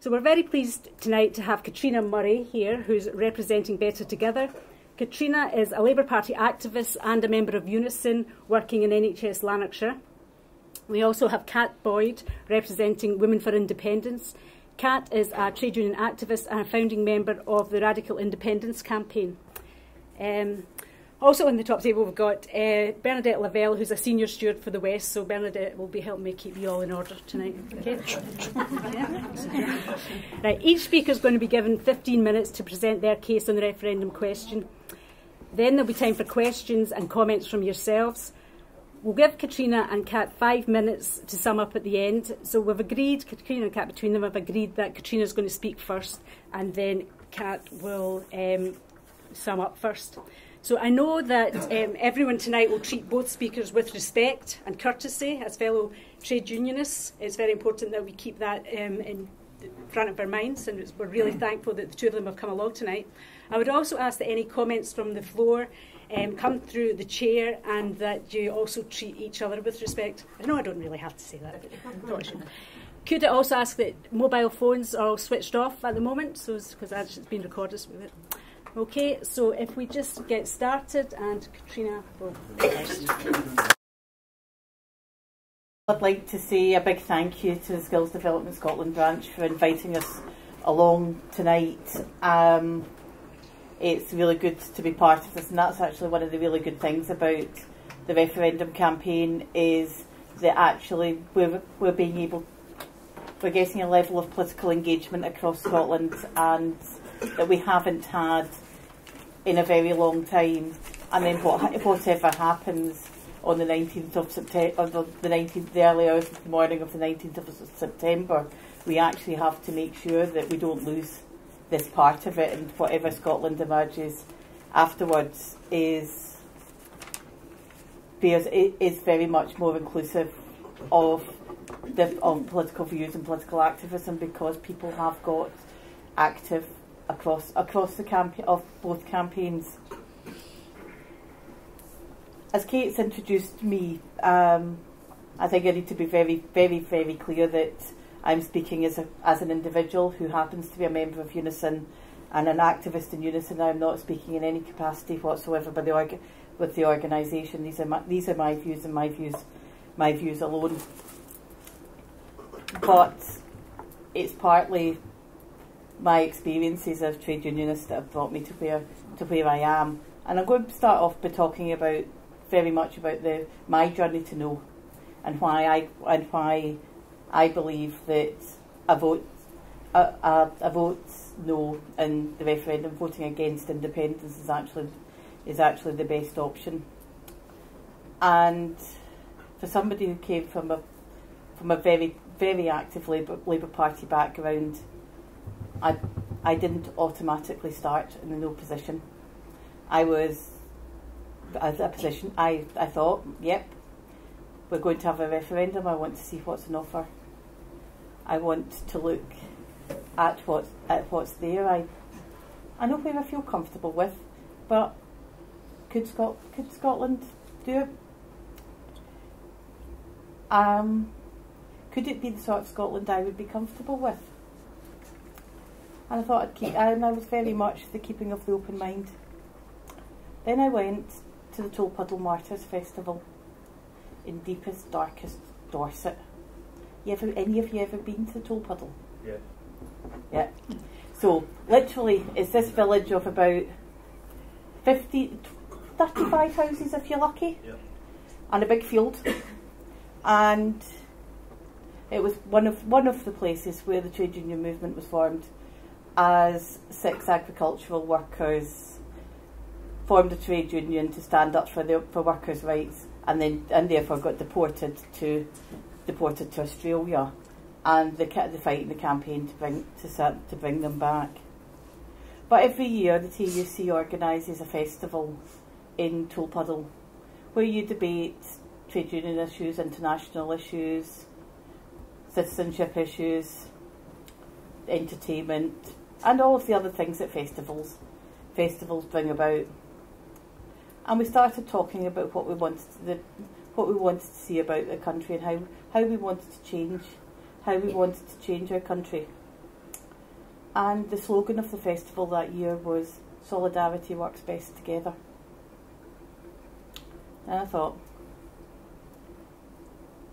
So we're very pleased tonight to have Katrina Murray here, who's representing Better Together. Katrina is a Labour Party activist and a member of UNISON, working in NHS Lanarkshire. We also have Kat Boyd, representing Women for Independence. Kat is a trade union activist and a founding member of the Radical Independence campaign. Also on the top table we've got Bernadette Lavelle, who's a senior steward for the West, so Bernadette will be helping me keep you all in order tonight. Okay? Right, each speaker is going to be given 15 minutes to present their case on the referendum question. Then there'll be time for questions and comments from yourselves. We'll give Katrina and Kat 5 minutes to sum up at the end. So we've agreed, Katrina and Kat between them have agreed that Katrina's going to speak first and then Kat will sum up first. So I know that everyone tonight will treat both speakers with respect and courtesy as fellow trade unionists. It's very important that we keep that in front of our minds, and we're really thankful that the two of them have come along tonight. I would also ask that any comments from the floor come through the chair, and that you also treat each other with respect. I know I don't really have to say that, but I thought I should. Could I also ask that mobile phones are all switched off at the moment, so because it's been recorded with it. Okay, so if we just get started, and Katrina will go first. I'd like to say a big thank you to the Skills Development Scotland branch for inviting us along tonight. It's really good to be part of this, and that's actually one of the really good things about the referendum campaign, is that actually we're getting a level of political engagement across Scotland and that we haven't had in a very long time. And then whatever happens on the 19th of September, the early hours of the morning of the 19th of September, we actually have to make sure that we don't lose this part of it, and whatever Scotland emerges afterwards is very much more inclusive of political views and political activism, because people have got active across the campaign of both campaigns. As Kate's introduced me, I think I need to be very, very, very clear that I'm speaking as an individual who happens to be a member of UNISON and an activist in UNISON. I'm not speaking in any capacity whatsoever with the organisation. These are my views and my views alone. But it's partly my experiences as trade unionist that have brought me to where I am. And I'm going to start off by talking very much about my journey to know, and why I believe that a vote no in the referendum, voting against independence, is actually the best option. And for somebody who came from a very, very active Labour Party background, I didn't automatically start in the no position. I was at a position, I thought, yep, we're going to have a referendum, I want to see what's on offer. I want to look at what's there. I know where I feel comfortable with, but could Scotland do it? Could it be the sort of Scotland I would be comfortable with? And I thought and I was very much the keeping of the open mind. Then I went to the Tolpuddle Martyrs Festival in deepest, darkest Dorset. Any of you ever been to Tolpuddle? Yeah. Yeah. So literally, it's this village of about 35 houses if you're lucky, yeah, and a big field. And it was one of the places where the trade union movement was formed, as 6 agricultural workers formed a trade union to stand up for workers' rights, and therefore got deported to Australia, and the fight in the campaign to bring them back. But every year the TUC organises a festival in Tolpuddle where you debate trade union issues, international issues, citizenship issues, entertainment, and all of the other things that festivals bring about. And we started talking about what we wanted to see about the country, and how we wanted to change our country. And the slogan of the festival that year was "Solidarity works best together." And I thought,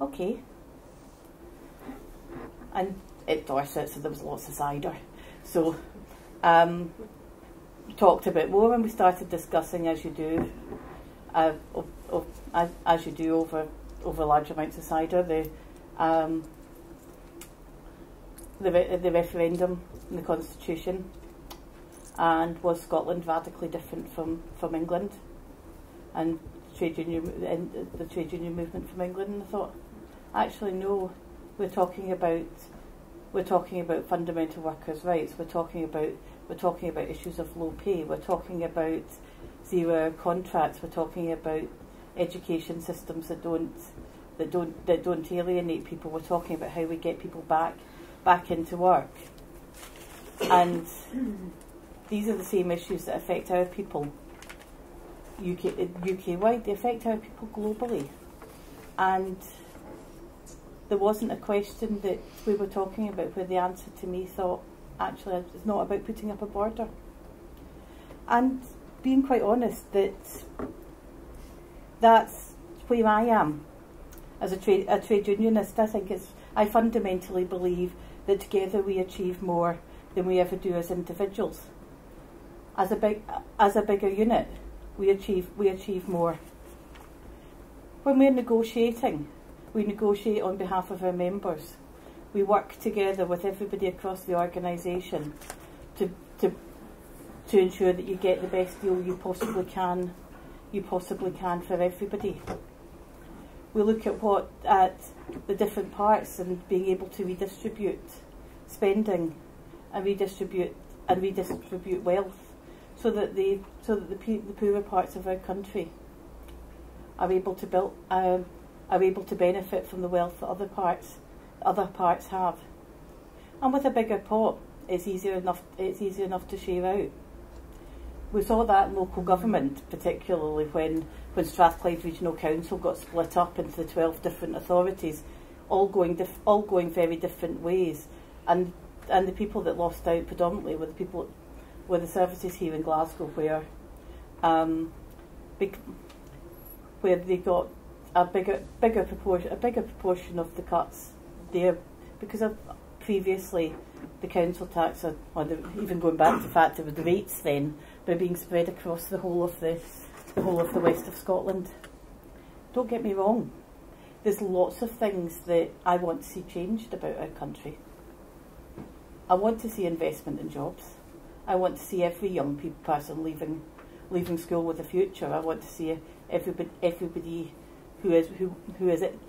okay. And at Dorset, so there was lots of cider. So talked a bit more, and we started discussing, as you do, as you do over large amounts of cider, the referendum and the Constitution, and was Scotland radically different from England, and the trade union movement from England. And I thought, actually no, we're talking about fundamental workers' rights. We're talking about issues of low pay. We're talking about 0 hour contracts. We're talking about education systems that don't alienate people. We're talking about how we get people back into work. And these are the same issues that affect our people UK wide. They affect our people globally. And there wasn't a question that we were talking about where the answer to me thought, actually, it's not about putting up a border. And being quite honest, that's where I am as a trade unionist. I fundamentally believe that together we achieve more than we ever do as individuals. As a bigger unit, we achieve more. When we're negotiating, we negotiate on behalf of our members. We work together with everybody across the organisation to ensure that you get the best deal you possibly can for everybody. We look at the different parts and being able to redistribute spending and redistribute wealth, so that the poorer parts of our country are able to benefit from the wealth that other parts have. And with a bigger pot, it's easier enough to share out. We saw that in local government, particularly when Strathclyde Regional Council got split up into the 12 different authorities, all going very different ways, and the people that lost out predominantly were the services here in Glasgow, where they got a bigger proportion of the cuts there, because of previously the council tax, or even going back to the fact that the rates then were being spread across the whole of the west of Scotland. Don't get me wrong, there's lots of things that I want to see changed about our country. I want to see investment in jobs. I want to see every young person leaving school with a future. I want to see everybody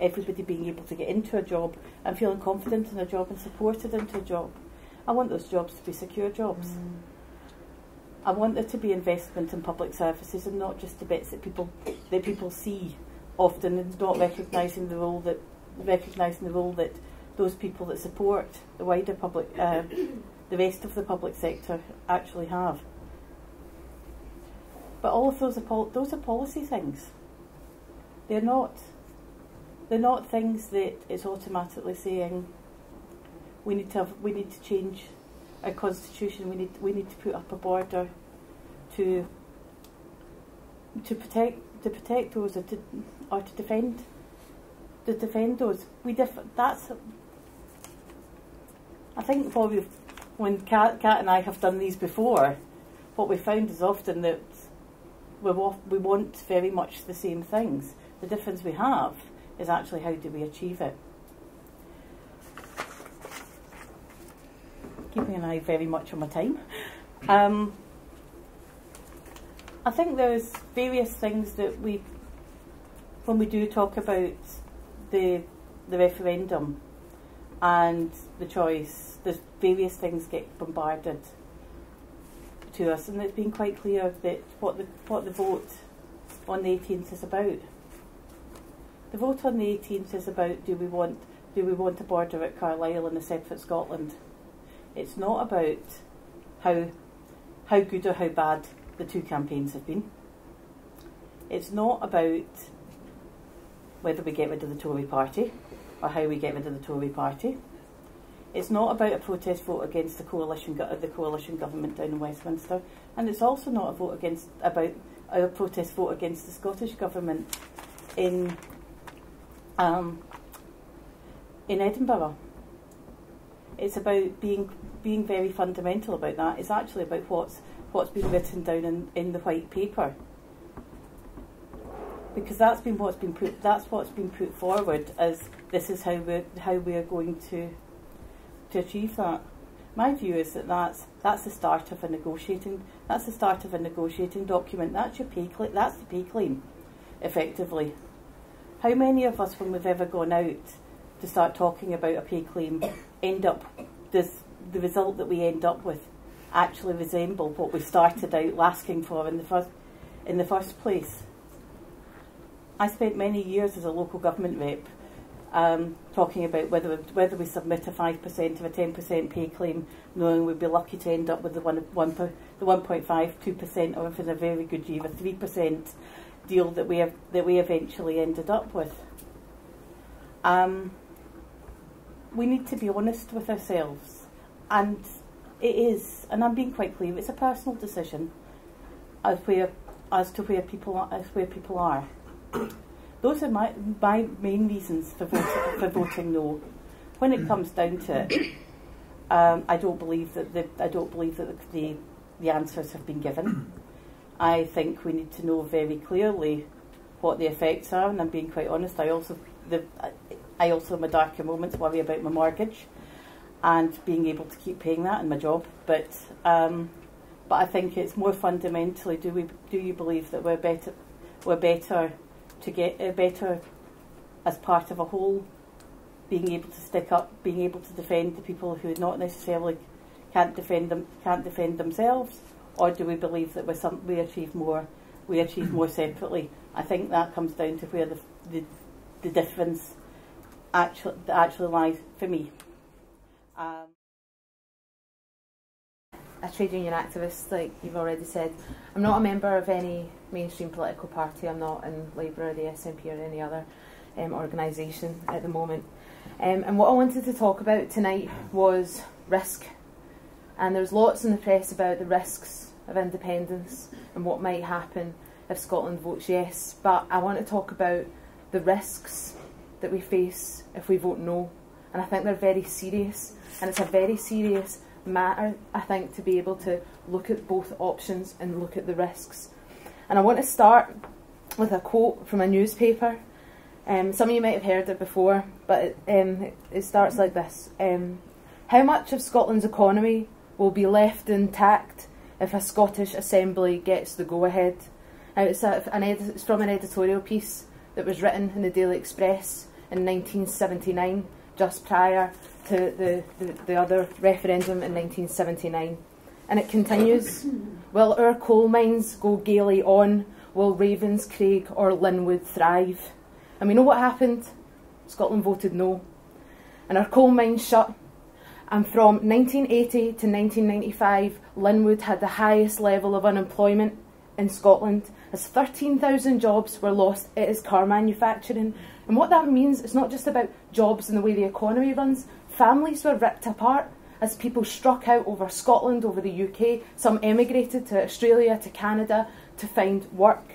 everybody being able to get into a job and feeling confident in a job and supported into a job. I want those jobs to be secure jobs. I want there to be investment in public services, and not just the bits that people see often, and not recognising the role that those people that support the wider public, the rest of the public sector, actually have. But all of those are policy things. They're not things that it's automatically saying we need to change our constitution. We need to put up a border to protect those, or to defend those. I think when Kat and I have done these before, what we found is often that we want very much the same things. The difference we have is actually how do we achieve it. Keeping an eye very much on my time. I think there's various things that when we do talk about the referendum and the choice, there's various things get bombarded to us, and it's been quite clear that what the vote on the 18th is about. The vote on the 18th is about, do we want a border at Carlisle and a separate Scotland? It's not about how good or how bad the two campaigns have been. It's not about whether we get rid of the Tory party or how we get rid of the Tory party. It's not about a protest vote against the coalition government down in Westminster, and it's also not a vote about a protest vote against the Scottish government in Edinburgh. It's about being very fundamental about that. It's actually about what's been written down in the white paper, because that's what's been put forward as this is how we are going to achieve that. My view is that that's the start of a negotiating document. That's the pay claim, effectively. How many of us, when we've ever gone out to start talking about a pay claim, does the result that we end up with actually resemble what we started out asking for in the first place? I spent many years as a local government rep talking about whether we submit a 5% or a 10% pay claim, knowing we'd be lucky to end up with the 1.5, 2%, or if in a very good year, a 3% deal that we eventually ended up with. We need to be honest with ourselves, and it is, and I'm being quite clear, it's a personal decision as to where people are. Those are my main reasons for voting no. When it comes down to it, I don't believe that the answers have been given. I think we need to know very clearly what the effects are, and I'm being quite honest. I also in my darker moments worry about my mortgage and being able to keep paying that in my job. But I think it's more fundamentally, do you believe that we're better to get better as part of a whole, being able to stick up, being able to defend the people who not necessarily can't defend themselves, or do we believe that we achieve more separately? I think that comes down to where the difference actually lies for me. A trade union activist, like you've already said. I'm not a member of any mainstream political party. I'm not in Labour or the SNP or any other organisation at the moment. And what I wanted to talk about tonight was risk. And there's lots in the press about the risks of independence and what might happen if Scotland votes yes. But I want to talk about the risks that we face if we vote no. And I think they're very serious. And it's a very serious matter, I think, to be able to look at both options and look at the risks. And I want to start with a quote from a newspaper. Some of you might have heard it before, but it starts like this. How much of Scotland's economy will be left intact if a Scottish Assembly gets the go-ahead? It's from an editorial piece that was written in the Daily Express in 1979, just prior to the other referendum in 1979. And it continues, will our coal mines go gaily on? Will Ravenscraig or Linwood thrive? And we know what happened. Scotland voted no. And our coal mines shut. And from 1980 to 1995, Linwood had the highest level of unemployment in Scotland, as 13,000 jobs were lost at its car manufacturing. And what that means, it's not just about jobs and the way the economy runs. Families were ripped apart as people struck out over Scotland, over the UK. Some emigrated to Australia, to Canada to find work.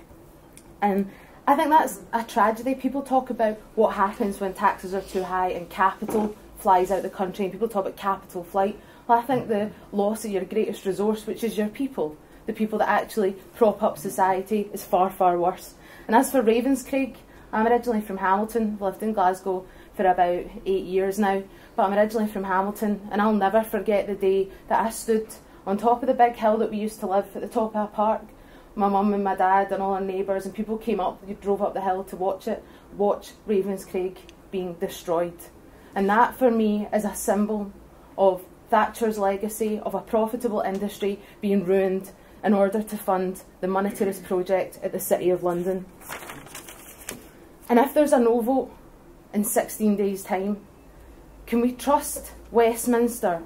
And I think that's a tragedy. People talk about what happens when taxes are too high and capital flies out the country, and people talk about capital flight. Well, I think the loss of your greatest resource, which is your people, the people that actually prop up society, is far, far worse. And as for Ravenscraig, I'm originally from Hamilton. I've lived in Glasgow for about 8 years now, but I'm originally from Hamilton, and I'll never forget the day that I stood on top of the big hill that we used to live at the top of a park. My mum and my dad and all our neighbours, and people came up, drove up the hill to watch Ravenscraig being destroyed. And that for me is a symbol of Thatcher's legacy of a profitable industry being ruined in order to fund the monetarist project at the City of London. And if there's a no vote in 16 days' time, can we trust Westminster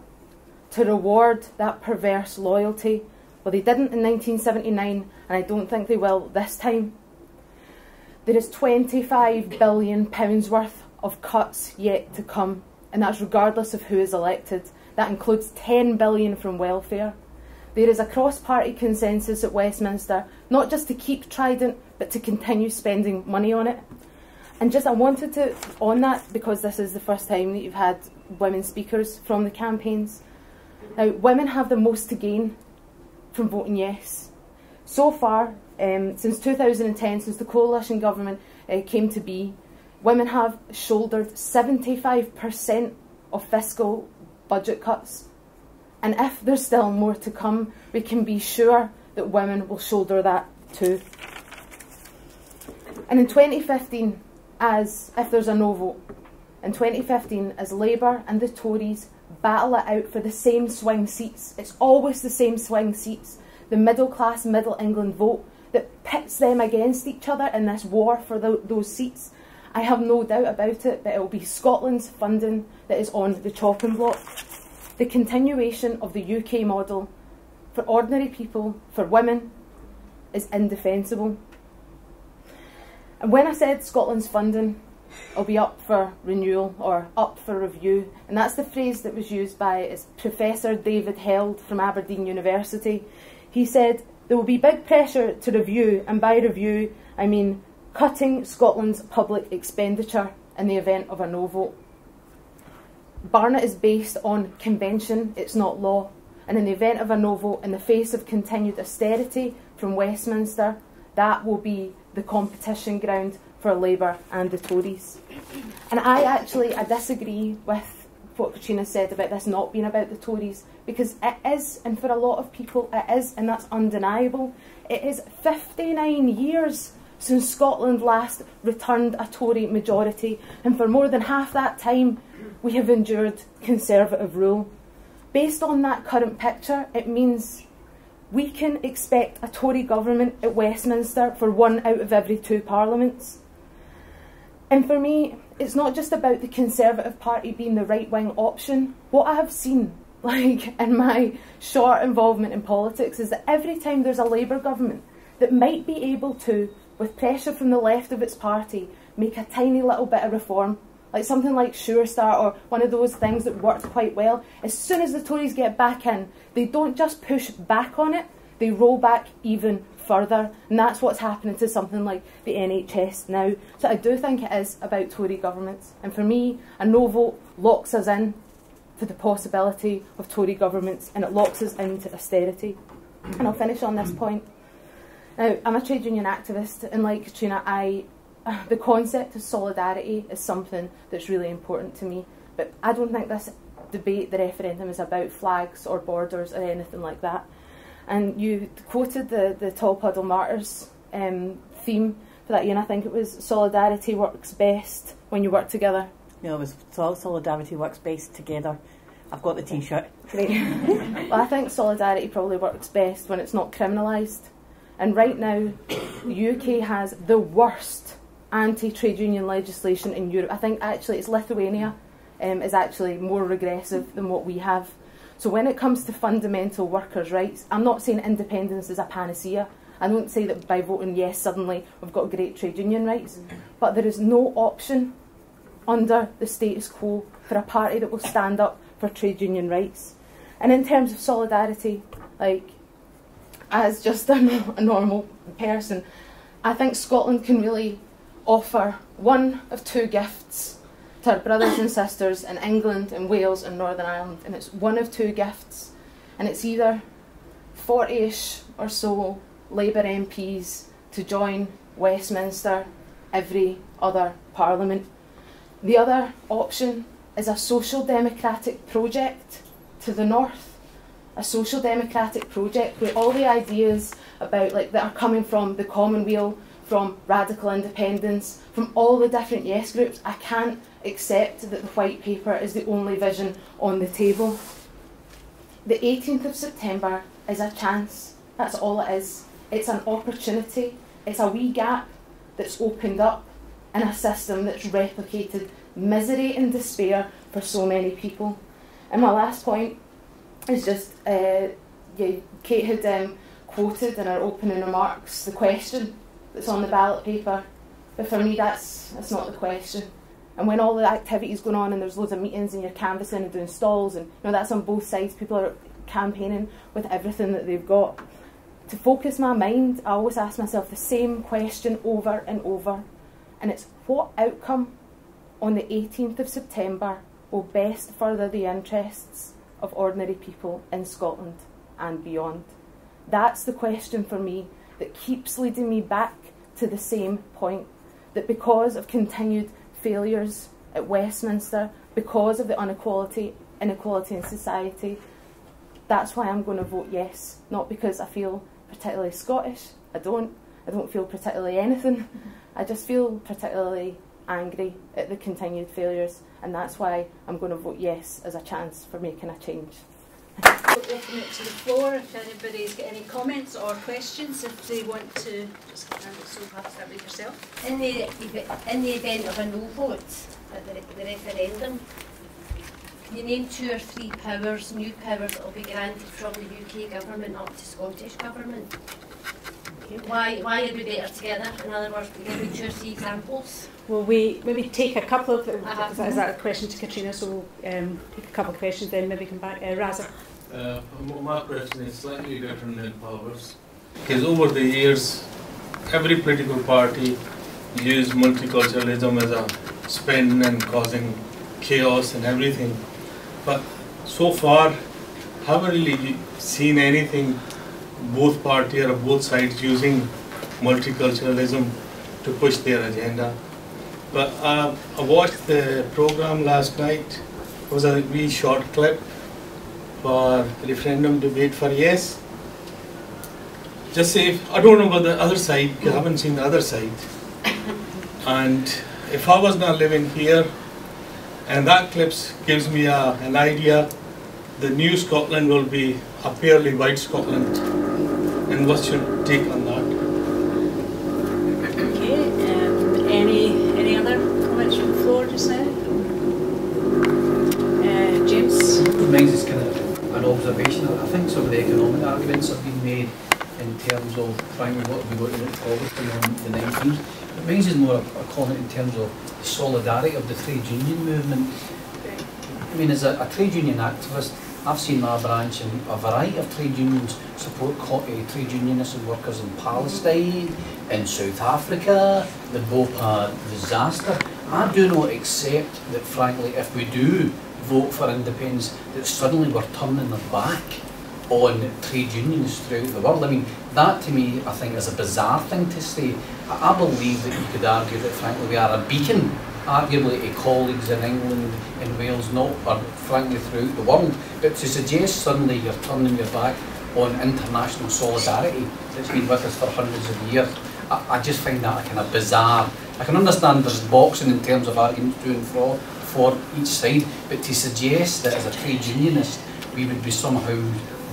to reward that perverse loyalty? Well, they didn't in 1979, and I don't think they will this time. There is £25 billion worth of cuts yet to come and that's regardless of who is elected. That includes 10 billion from welfare. There is a cross-party consensus at Westminster, not just to keep Trident, but to continue spending money on it. And just I wanted to, on that, because this is the first time that you've had women speakers from the campaigns. Now, women have the most to gain from voting yes. So far, since 2010, since the coalition government came to be, women have shouldered 75% of fiscal budget cuts. And if there's still more to come, we can be sure that women will shoulder that too. And in 2015, if there's a no vote, in 2015, as Labour and the Tories battle it out for the same swing seats, it's always the same swing seats, the middle-class Middle England vote that pits them against each other in this war for those seats. I have no doubt about it, but it will be Scotland's funding that is on the chopping block. The continuation of the UK model for ordinary people, for women, is indefensible. And when I said Scotland's funding will be up for renewal or up for review, and that's the phrase that was used by Professor David Held from Aberdeen University, he said there will be big pressure to review, and by review I mean cutting Scotland's public expenditure in the event of a no vote. Barnett is based on convention, it's not law, and in the event of a no vote, in the face of continued austerity from Westminster, that will be the competition ground for Labour and the Tories. And I disagree with what Katrina said about this not being about the Tories, because it is, and for a lot of people it is, and that's undeniable. It is 59 years since Scotland last returned a Tory majority, and for more than half that time we have endured Conservative rule. Based on that current picture, it means we can expect a Tory government at Westminster for 1 out of every 2 parliaments. And for me, it's not just about the Conservative Party being the right-wing option. What I have seen, in my short involvement in politics, is that every time there's a Labour government that might be able to, with pressure from the left of its party, make a tiny little bit of reform, like something like Sure Start or one of those things that worked quite well, as soon as the Tories get back in, they don't just push back on it, they roll back even further. And that's what's happening to something like the NHS now. So I do think it is about Tory governments. And for me, a no vote locks us in to the possibility of Tory governments, and it locks us into austerity. And I'll finish on this point. Now, I'm a trade union activist, and like Katrina, the concept of solidarity is something that's really important to me, but I don't think this debate, the referendum, is about flags or borders or anything like that. And you quoted the Tall Puddle Martyrs theme for that year, and I think it was solidarity works best when you work together. No, it was solidarity works best together. I've got the T-shirt. Great. Well, I think solidarity probably works best when it's not criminalised. And right now, the UK has the worst anti-trade union legislation in Europe. I think actually it's Lithuania is actually more regressive than what we have. So when it comes to fundamental workers' rights, I'm not saying independence is a panacea. I don't say that by voting yes suddenly we've got great trade union rights. But there is no option under the status quo for a party that will stand up for trade union rights. And in terms of solidarity, as just a normal person, I think Scotland can really offer one of 2 gifts to our brothers and sisters in England and Wales and Northern Ireland, and it's one of 2 gifts, and it's either 40-ish or so Labour MPs to join Westminster every other parliament. The other option is a social democratic project to the north, a social democratic project where all the ideas about that are coming from the Commonweal, from radical independence, from all the different yes groups. I can't accept that the white paper is the only vision on the table. The 18th of September is a chance. That's all it is. It's an opportunity. It's a wee gap that's opened up in a system that's replicated misery and despair for so many people. And my last point is just, Kate had quoted in her opening remarks the question that's on the ballot paper, but for me that's not the question. And when all the activity's going on and there's loads of meetings and you're canvassing and doing stalls, and that's on both sides, people are campaigning with everything that they've got. To focus my mind, I always ask myself the same question over and over, and it's what outcome on the 18th of September will best further the interests of ordinary people in Scotland and beyond. That's the question for me that keeps leading me back to the same point, that because of continued failures at Westminster, because of the inequality in society, that's why I'm going to vote yes. Not because I feel particularly Scottish. I don't feel particularly anything. I just feel particularly angry at the continued failures, and that's why I'm going to vote yes as a chance for making a change. Open it to the floor if anybody's got any comments or questions, if they want to just so perhaps start with yourself. In the event of a no vote at the referendum, can you name 2 or 3 powers, new powers that will be granted from the UK government up to Scottish government? Okay. Why are we better together? In other words, give me 2 or 3 examples. Will we maybe take a couple of, is that a question to Katrina, so we'll take a couple of questions then maybe come back. Raza. My question is slightly different than powers. Because over the years, every political party used multiculturalism as a spin and causing chaos and everything. But so far, haven't really seen anything, both parties or both sides using multiculturalism to push their agenda. But I watched the program last night. It was a wee short clip for referendum debate for yes. Just say, I don't know about the other side because I haven't seen the other side. And if I was not living here, and that clip gives me an idea, the new Scotland will be a purely white Scotland. And what's your take on that? Okay, any other comments from the floor just now? James? Mine is kind of an observation. I think some of the economic arguments have been made in terms of trying to what we want to look forward to on the 19th. But mine is more a comment in terms of the solidarity of the trade union movement. I mean, as a trade union activist, I've seen my branch and a variety of trade unions support trade unionists and workers in Palestine, in South Africa, the Bhopal disaster. I do not accept that, frankly, if we do vote for independence, that suddenly we're turning our back on trade unions throughout the world. I mean, that to me, I think, is a bizarre thing to say. I believe that you could argue that, frankly, we are a beacon, arguably, to colleagues in England, in Wales, not, or frankly, throughout the world. But to suggest suddenly you're turning your back on international solidarity that's been with us for hundreds of years, I just find that a kind of bizarre. I can understand there's boxing in terms of arguments to and for each side, but to suggest that as a trade unionist we would be somehow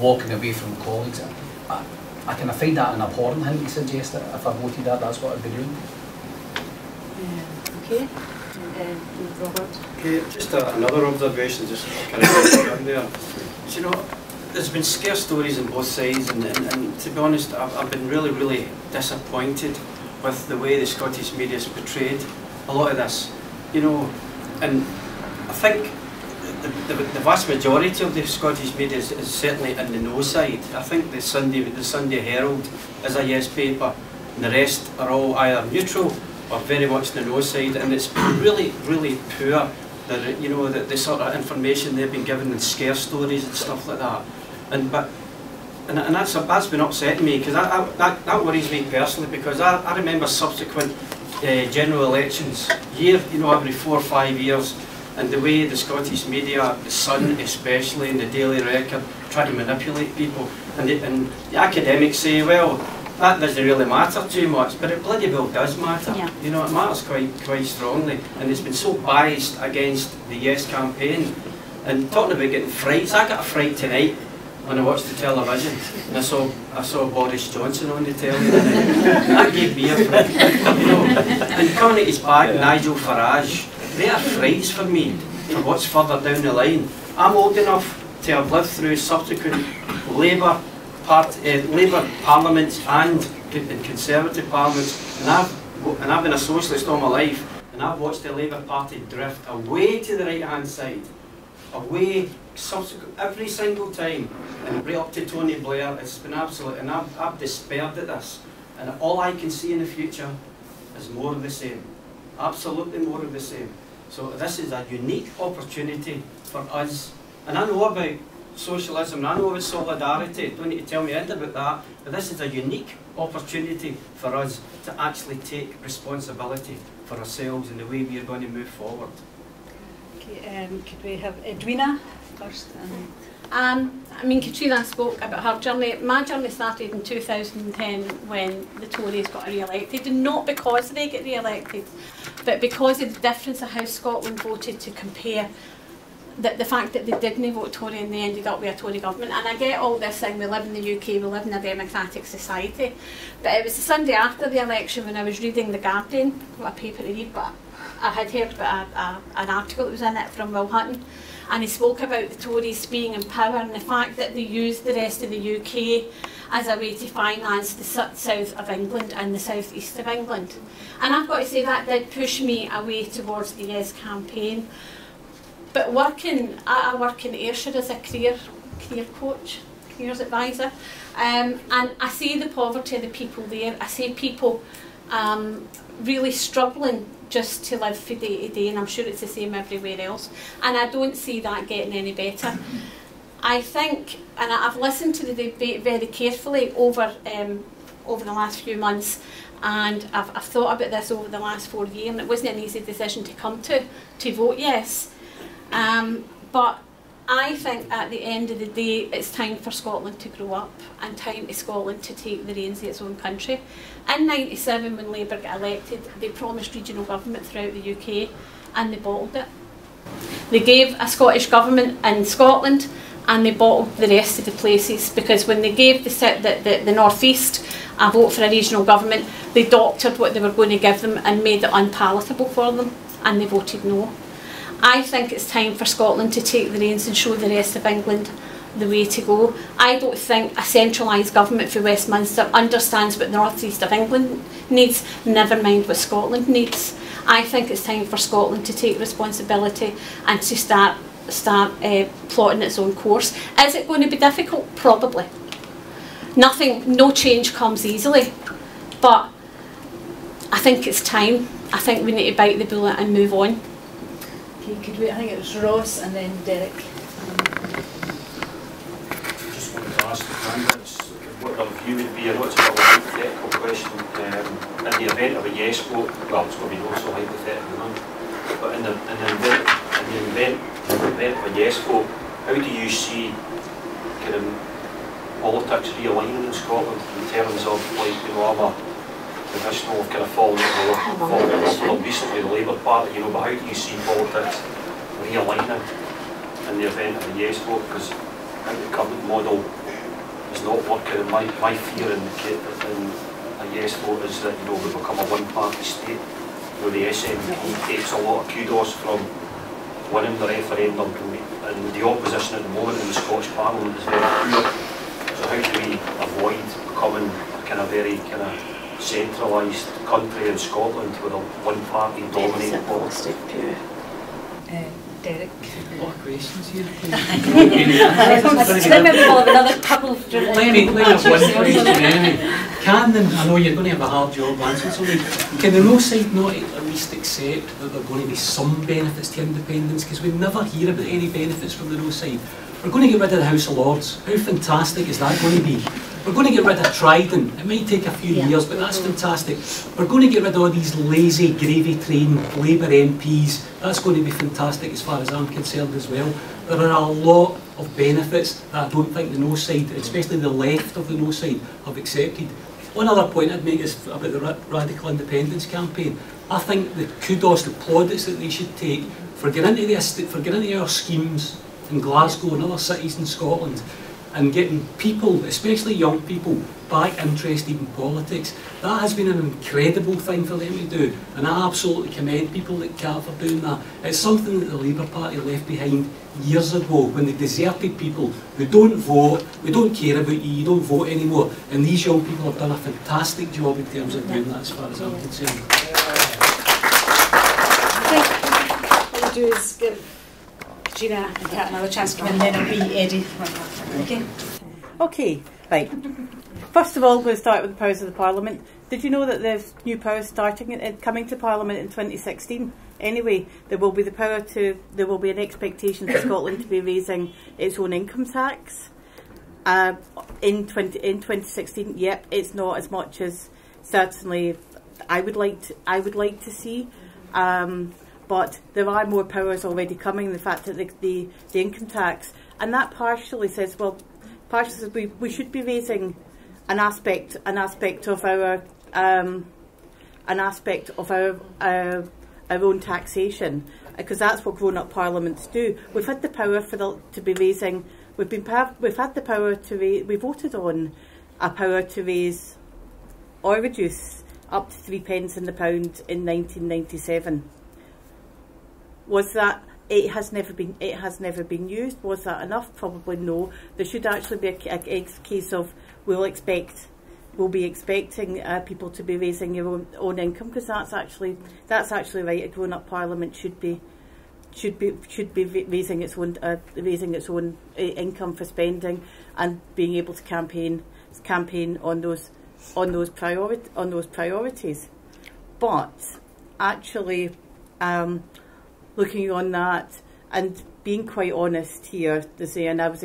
walking away from colleagues, I kind of find that an abhorrent thing to suggest that if I voted that, that's what I'd be doing. Okay. Robert? Okay, just another observation, just kind of there. You know, there's been scare stories on both sides, and to be honest, I've been really disappointed with the way the Scottish media has portrayed a lot of this. You know, and I think the vast majority of the Scottish media is certainly in the no side. I think the Sunday Herald is a yes paper, and the rest are all either neutral or very much the no side, and it's really poor. That, you know, the sort of information they've been given and scare stories and stuff like that, and that's been upsetting me, because that worries me personally, because I remember subsequent general elections, every 4 or 5 years, and the way the Scottish media, the Sun especially, and the Daily Record, try to manipulate people, and the academics say, well, that doesn't really matter too much, but it bloody well does matter. Yeah. You know, it matters quite strongly, and it's been so biased against the Yes campaign. And talking about getting frights, I got a fright tonight when I watched the television, and I saw Boris Johnson on the telly tonight. That gave me a fright. You know, and coming at his back, Nigel Farage, they are frights for me for what's further down the line. I'm old enough to have lived through subsequent Labour parliaments and Conservative parliaments, and I've been a socialist all my life, and I've watched the Labour Party drift away to the right-hand side, away every single time, and right up to Tony Blair. It's been absolute, and I've despaired at this, and all I can see in the future is more of the same, absolutely more of the same. So this is a unique opportunity for us, and I know about socialism, and I know about solidarity, don't need to tell me anything about that, but this is a unique opportunity for us to actually take responsibility for ourselves and the way we are going to move forward. Okay, could we have Edwina first? I mean, Katrina spoke about her journey. My journey started in 2010 when the Tories got re-elected, and not because they get re-elected, but because of the difference of how Scotland voted to compare the fact that they didn't vote Tory and they ended up with a Tory government. And I get all this thing, we live in the UK, we live in a democratic society, but it was the Sunday after the election when I was reading The Guardian, what a paper to read, but I had heard about an article that was in it from Will Hutton, and he spoke about the Tories being in power and the fact that they used the rest of the UK as a way to finance the south of England and the south east of England. And I've got to say that did push me away towards the Yes campaign. But I work in Ayrshire as a career coach, careers advisor, and I see the poverty of the people there. I see people really struggling just to live from day to day, and I'm sure it's the same everywhere else. And I don't see that getting any better. I think, and I've listened to the debate very carefully over the last few months, and I've thought about this over the last 4 years, and it wasn't an easy decision to come to vote yes. But I think at the end of the day it's time for Scotland to grow up and time for Scotland to take the reins of its own country. In '97 when Labour got elected, they promised regional government throughout the UK and they bottled it. They gave a Scottish government in Scotland and they bottled the rest of the places, because when they gave the North East a vote for a regional government, they doctored what they were going to give them and made it unpalatable for them, and they voted no. I think it's time for Scotland to take the reins and show the rest of England the way to go. I don't think a centralised government for Westminster understands what the North East of England needs, never mind what Scotland needs. I think it's time for Scotland to take responsibility and to start plotting its own course. Is it going to be difficult? Probably. No change comes easily, but I think it's time. I think we need to bite the bullet and move on. Okay, I think it was Ross and then Derek. Just wanted to ask the candidates what their view would be. I know it's a bit of a hypothetical question. In the event of a yes vote, well, it's going to be not so hypothetical, but in the event of a yes vote, how do you see kind of politics realigning in Scotland in terms of, like, you know, I'm a traditional kind of fallen out recently the Labour Party, you know, but how do you see politics realigning in the event of a yes vote? Because I think the current model is not working, and my fear in a yes vote is that, you know, we become a one-party state. You know, the SNP takes a lot of kudos from winning the referendum, and the opposition at the moment in the Scottish Parliament is very poor. So how do we avoid becoming a kind of very kind of centralised country in Scotland with a one-party dominated policy? Derek. A lot of questions here. Maybe we'll have another couple of Let me have one question anyway. I know you're going to have a hard job answering something. Can the no side not at least accept that there are going to be some benefits to independence? Because we never hear about any benefits from the no side. We're going to get rid of the House of Lords. How fantastic is that going to be? We're going to get rid of Trident. It might take a few years, but that's fantastic. We're going to get rid of all these lazy, gravy-trained Labour MPs. That's going to be fantastic as far as I'm concerned as well. There are a lot of benefits that I don't think the no side, especially the left of the no side, have accepted. One other point I'd make is about the radical independence campaign. I think the kudos, the plaudits that they should take for getting into our schemes in Glasgow and other cities in Scotland, and getting people, especially young people, back interested in politics. That has been an incredible thing for them to do, and I absolutely commend people like Kat for doing that. It's something that the Labour Party left behind years ago when they deserted people who don't vote, we don't care about you, you don't vote anymore, and these young people have done a fantastic job in terms of doing that as far as I'm concerned. do is give Katrina and Kat another chance to come in, then it'll be Eddie. Okay. Okay, right. First of all, we'll start with the powers of the Parliament. Did you know that there's new powers coming to Parliament in 2016? Anyway, there will be an expectation for Scotland to be raising its own income tax in 2016. Yep, it's not as much as certainly I would like to see, but there are more powers already coming. The fact that the income tax, and that partially says we should be raising an aspect of our own taxation, because that's what grown-up parliaments do. We've had the power to be raising. We voted on a power to raise or reduce up to 3 pence in the pound in 1997. Was that? It has never been used. Was that enough? Probably no. There should actually be a case of we'll be expecting people to be raising your own income, because that's actually right. A grown-up parliament should be raising its own income for spending and being able to campaign on those priorities. But actually, looking on that and being quite honest here, and I was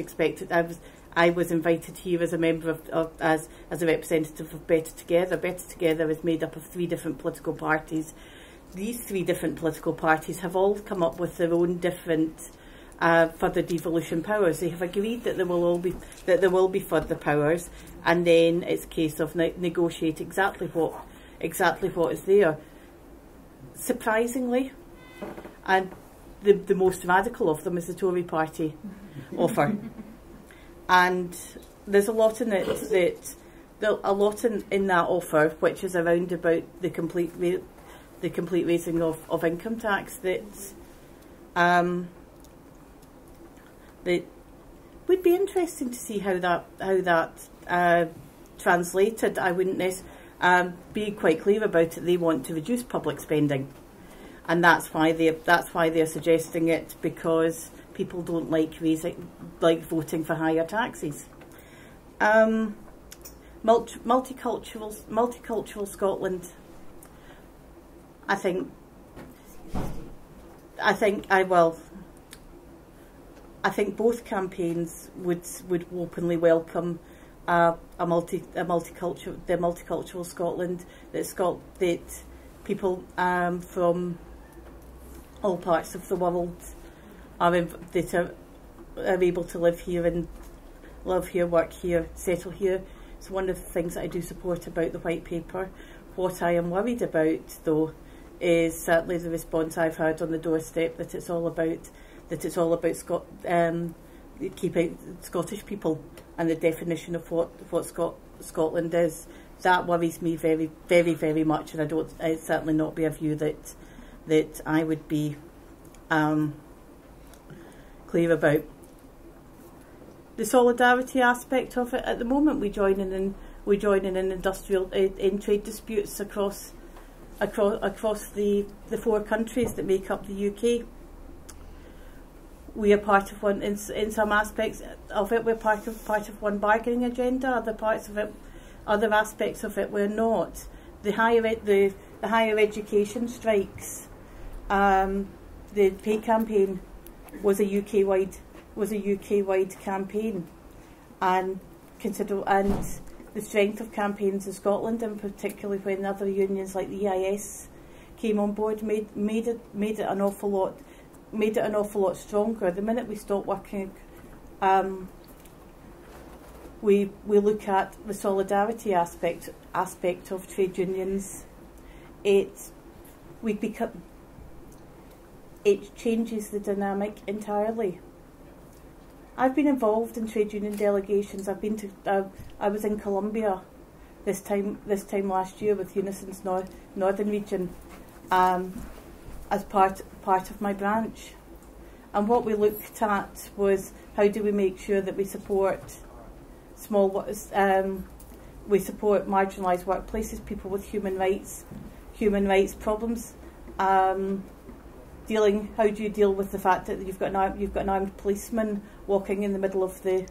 invited here as a member as a representative of Better Together. Better Together is made up of 3 different political parties. These 3 different political parties have all come up with their own different further devolution powers. They have agreed that there will be further powers, and then it's a case of negotiate exactly what is there. Surprisingly, and the most radical of them is the Tory party offer. And there's a lot in it in that offer, which is around about the complete raising of income tax that would be interesting to see how that translated. I wouldn't be quite clear about it. They want to reduce public spending, and that's why they're suggesting it, because people don't like voting for higher taxes. Multicultural Scotland. I think both campaigns would openly welcome the multicultural Scotland, that people from all parts of the world are able to live here, work here, settle here. It's one of the things that I do support about the white paper. What I am worried about, though, is certainly the response I've had on the doorstep that it's all about keeping Scottish people and the definition of what Scotland is. That worries me very, very, very much, and it's certainly not be a view that I would be clear about. The solidarity aspect of it, at the moment we join in industrial trade disputes across the 4 countries that make up the UK. We are part of one in some aspects of it. We're part of one bargaining agenda. Other aspects of it we're not. The higher education strikes, the pay campaign was a UK wide campaign, and the strength of campaigns in Scotland, and particularly when other unions like the EIS came on board, made it an awful lot stronger. The minute we stop working, we look at the solidarity aspect of trade unions. It changes the dynamic entirely. I've been involved in trade union delegations. I was in Colombia this time last year with UNISON's Northern region as part of my branch. And what we looked at was, how do we make sure that we support marginalised workplaces, people with human rights problems. how do you deal with the fact that you've got an armed policeman walking in the middle of the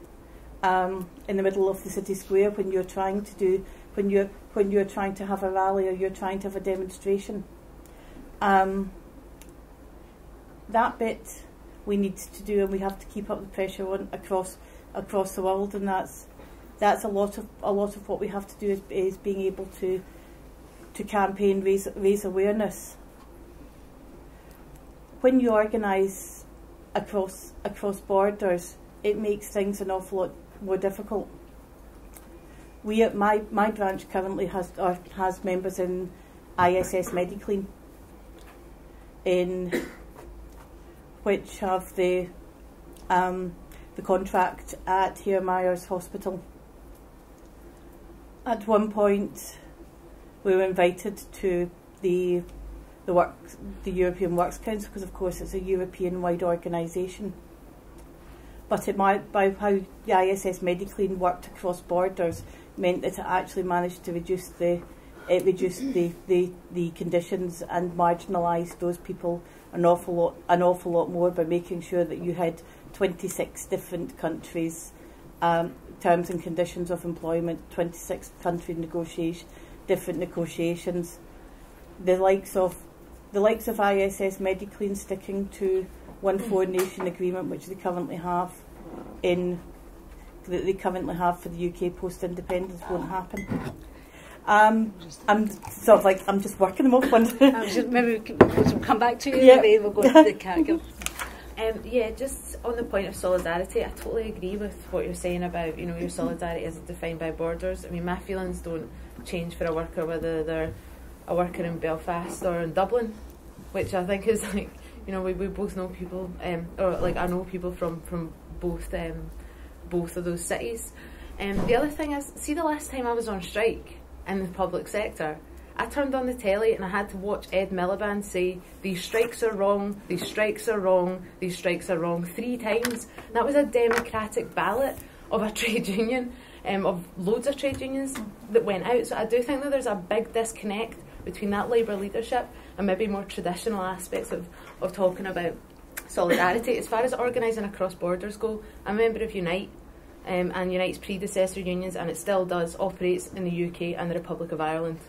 city square when you're trying to have a rally or you're trying to have a demonstration? That bit we need to do, and we have to keep up the pressure on across the world, and that's a lot of what we have to do is being able to campaign, raise awareness. When you organise across borders, it makes things an awful lot more difficult. We at my branch currently has members in ISS Mediclean, in which have the contract at Hare Myers Hospital. At one point, we were invited to the European Works Council, because of course it's a European-wide organisation. But by how the ISS Mediclean worked across borders meant that it actually managed to reduce the conditions and marginalise those people an awful lot more by making sure that you had 26 different countries' terms and conditions of employment, 26 country different negotiations. The likes of ISS Mediclean sticking to one four-nation agreement, which they currently have for the UK post-independence, won't happen. I'm just working them off one. Maybe we'll come back to you. Yeah. Maybe we'll go to the caregiver. Yeah, just on the point of solidarity, I totally agree with what you're saying about, you know, your solidarity isn't defined by borders. I mean, my feelings don't change for a worker whether they're a worker in Belfast or in Dublin, which I think is like, you know, we both know people, or like I know people from both of those cities. The other thing is, see, the last time I was on strike in the public sector, I turned on the telly and I had to watch Ed Miliband say, "These strikes are wrong, these strikes are wrong, these strikes are wrong," 3 times. And that was a democratic ballot of a trade union, of loads of trade unions that went out. So I do think that there's a big disconnect between that Labour leadership and maybe more traditional aspects of talking about solidarity. As far as organising across borders go, I'm a member of Unite, and Unite's predecessor unions, and it still does, operates in the UK and the Republic of Ireland.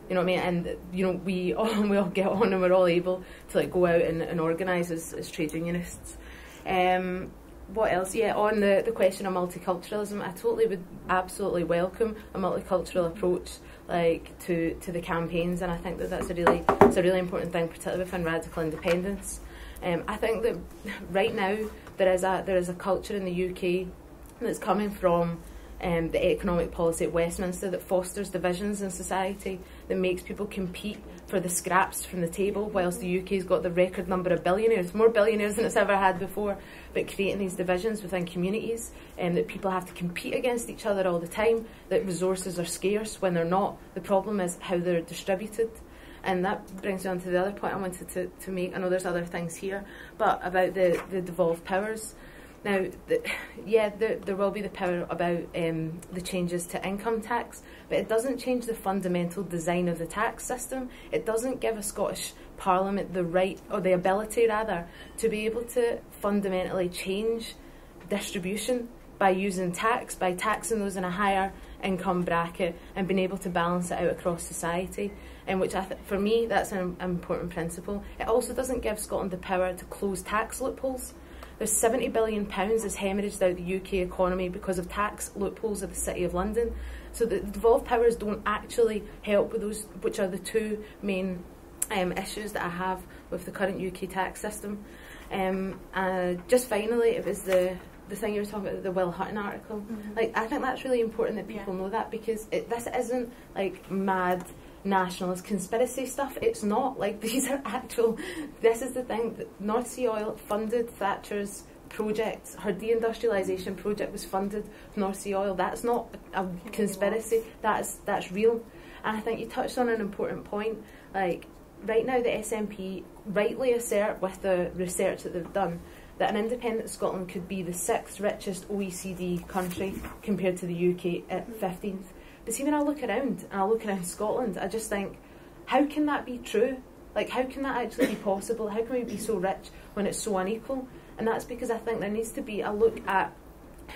You know what I mean? And you know, we all get on and we're all able to like go out and organise as trade unionists. What else? Yeah, on the question of multiculturalism, I totally would absolutely welcome a multicultural approach like to the campaigns, and I think that it's a really important thing, particularly within radical independence. I think that right now there is a culture in the UK that's coming from the economic policy at Westminster that fosters divisions in society, that makes people compete for the scraps from the table, whilst the UK's got the record number of billionaires, more billionaires than it's ever had before, but creating these divisions within communities, that people have to compete against each other all the time, that resources are scarce when they're not. The problem is how they're distributed. And that brings me on to the other point I wanted to make. I know there's other things here, but about the devolved powers. Now, there will be the power about the changes to income tax, but it doesn't change the fundamental design of the tax system. It doesn't give a Scottish Parliament the right, or the ability rather, to be able to fundamentally change distribution by using tax, by taxing those in a higher income bracket and being able to balance it out across society. And which for me, that's an important principle. It also doesn't give Scotland the power to close tax loopholes. There's £70 billion is hemorrhaged out the UK economy because of tax loopholes of the City of London. So the devolved powers don't actually help with those, which are the 2 main issues that I have with the current UK tax system. Just finally, it was the thing you were talking about, the Will Hutton article. Mm-hmm. Like, I think that's really important that people know that, because this isn't like mad nationalist conspiracy stuff. It's not. Like, these are actual, this is the thing, that North Sea Oil funded Thatcher's projects. Her deindustrialisation project was funded with North Sea Oil. That's not a conspiracy, that's real. And I think you touched on an important point. Like, right now the SNP rightly assert, with the research that they've done, that an independent Scotland could be the 6th richest OECD country compared to the UK at 15th. But see, when I look around Scotland, I just think, how can that be true? Like, how can that actually be possible? How can we be so rich when it's so unequal? And that's because I think there needs to be a look at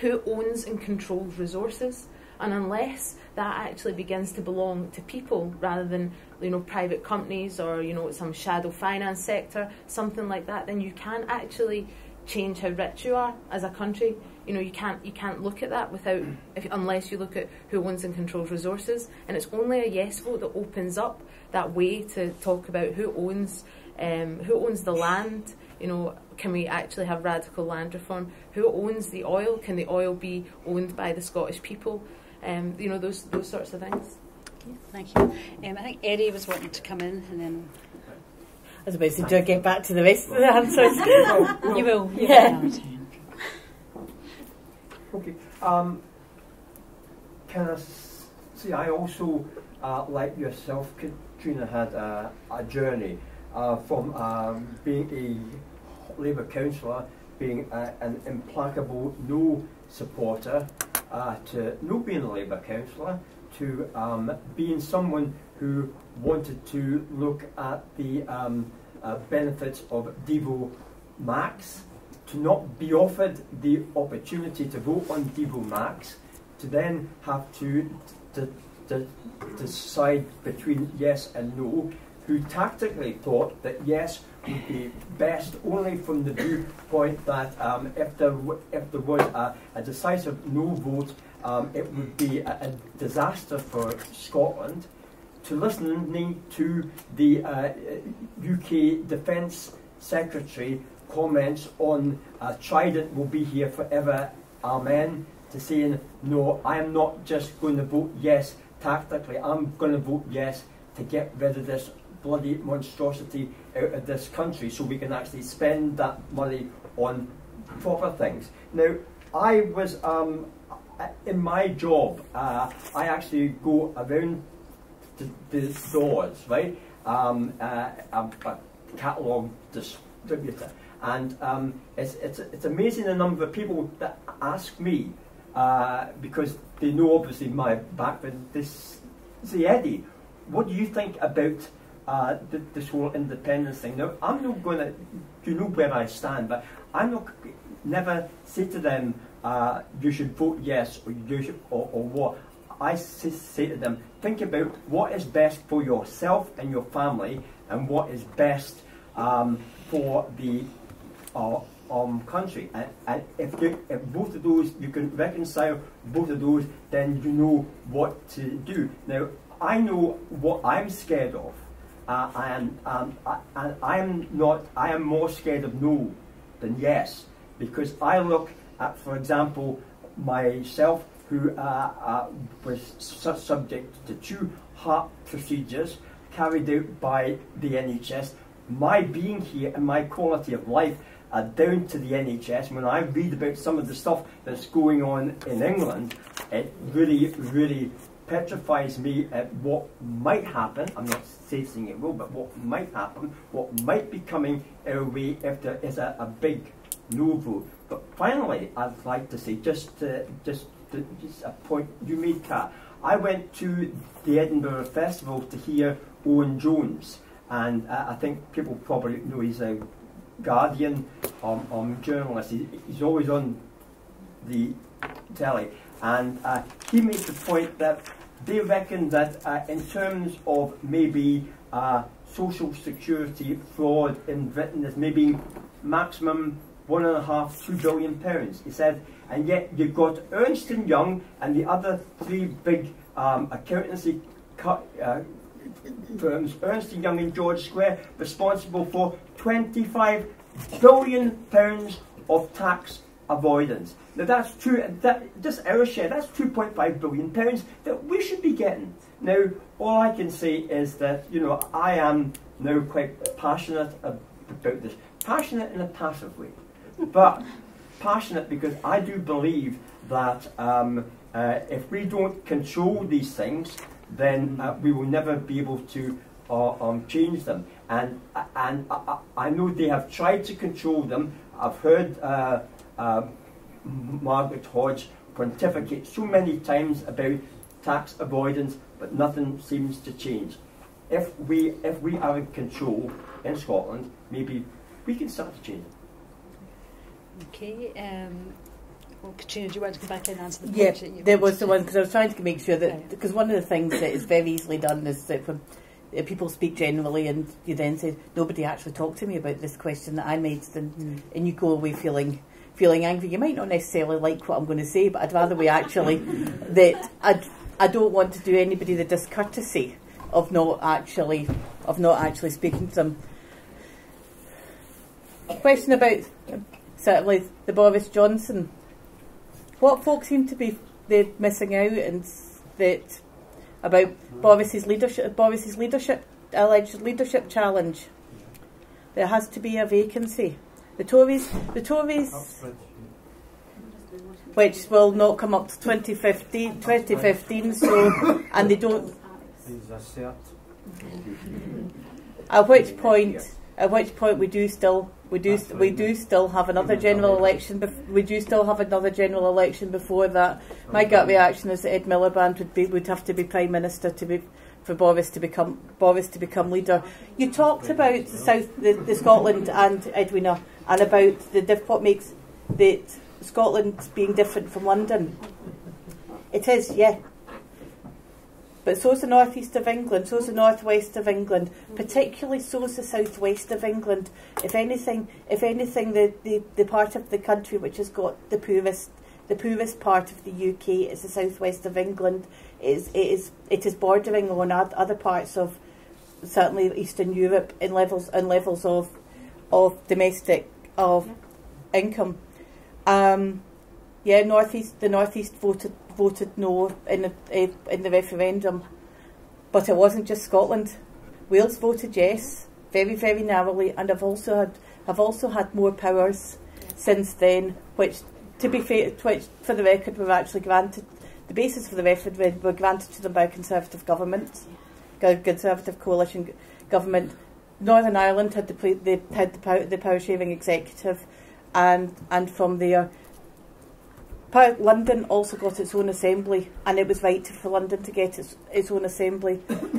who owns and controls resources. And unless that actually begins to belong to people rather than, you know, private companies or, you know, some shadow finance sector, something like that, then you can't actually change how rich you are as a country. You know, you can't look at that without, unless you look at who owns and controls resources. And it's only a yes vote that opens up that way to talk about who owns the land. You know, can we actually have radical land reform? Who owns the oil? Can the oil be owned by the Scottish people? You know, those sorts of things. Okay, thank you. I think Eddie was wanting to come in, and then I was about to say, do I get back to the rest of the answers? You will. Yeah. Okay. Can I say I also, like yourself, Katrina, had a journey from being a Labour councillor, being an implacable no supporter, to no being a Labour councillor, to being someone who wanted to look at the benefits of Devo Max, to not be offered the opportunity to vote on Devo Max, to then have to decide between yes and no, who tactically thought that yes would be best only from the viewpoint that if there was a decisive no vote, it would be a disaster for Scotland, to listening to the UK Defence Secretary comments on Trident will be here forever, amen, to saying, no, I am not just going to vote yes tactically, I'm going to vote yes to get rid of this bloody monstrosity out of this country so we can actually spend that money on proper things. Now, I was, in my job, I actually go around the doors, right? I'm a catalogue distributor, and it's amazing the number of people that ask me, because they know obviously my background, they say, Eddie, what do you think about this whole independence thing? Now, I'm not going to, you know where I stand, but I'm not, never say to them, you should vote yes, or you should, or what. I say to them, think about what is best for yourself and your family, and what is best for the country. And if both of those, you can reconcile both of those, then you know what to do. Now, I know what I'm scared of, and I am more scared of no than yes, because I look at, for example, myself, who was subject to 2 heart procedures carried out by the NHS. My being here and my quality of life are down to the NHS. When I read about some of the stuff that's going on in England, it really, really petrifies me at what might happen. I'm not saying it will, but what might happen, what might be coming our way if there is a big no vote. But finally, I'd like to say, just a point you made, Kat. I went to the Edinburgh Festival to hear Owen Jones, and I think people probably know he's a Guardian journalist. He's always on the telly, and he made the point that they reckon that in terms of maybe social security fraud in Britain, there's maybe maximum £1.5–2 billion. He said, and yet you've got Ernst & Young and the other 3 big accountancy firms, Ernst & Young and George Square, responsible for £25 billion of tax avoidance. Now that's just our share, that's £2.5 billion that we should be getting. Now, all I can say is that, you know, I am now quite passionate about this. Passionate in a passive way, but passionate because I do believe that if we don't control these things, then we will never be able to change them. And I know they have tried to control them. I've heard Margaret Hodge pontificate so many times about tax avoidance, but nothing seems to change. if we are in control in Scotland, maybe we can start to change it. Okay. Well, Katrina, do you want to come back in and answer the Yeah, point? there was the one, because I was trying to make sure that, because one of the things that is very easily done is that when people speak generally and you then say, nobody actually talked to me about this question that I made, and you go away feeling angry. You might not necessarily like what I'm going to say, but I'd rather we actually, that I don't want to do anybody the discourtesy of not actually speaking to them. Question about certainly the Boris Johnson. What folk seem to be missing out, and that about Boris's leadership, alleged leadership challenge. There has to be a vacancy. The Tories, which will not come up to 2015. So, and they don't. At which point we do still have another general election. We do still have another general election before that. My gut reaction is that Ed Miliband would have to be Prime Minister for Boris to become leader. You talked about the Scotland and Edwina, and about what makes Scotland being different from London. It is, yeah. But so is the northeast of England, so is the northwest of England, particularly so is the southwest of England. If anything, the part of the country which has got the poorest part of the UK is the southwest of England. It is bordering on other parts of certainly Eastern Europe in levels of domestic income. The northeast voted no in the referendum, but it wasn't just Scotland. Wales voted yes, very, very narrowly, and have also had more powers since then, which, to be fair, which for the record were actually granted. The basis for the referendum were granted to them by a Conservative government, Conservative coalition government. Northern Ireland had the power sharing executive, and from there. London also got its own assembly, and it was right for London to get its own assembly.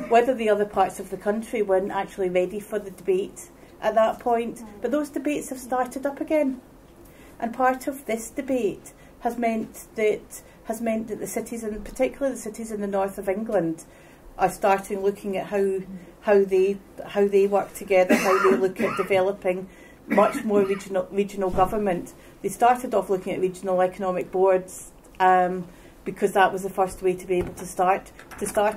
Whether the other parts of the country weren't actually ready for the debate at that point, but those debates have started up again. And part of this debate has meant that the cities, and particularly the cities in the north of England, are starting looking at how they work together, how they look at developing much more regional government. They started off looking at regional economic boards because that was the first way to be able to start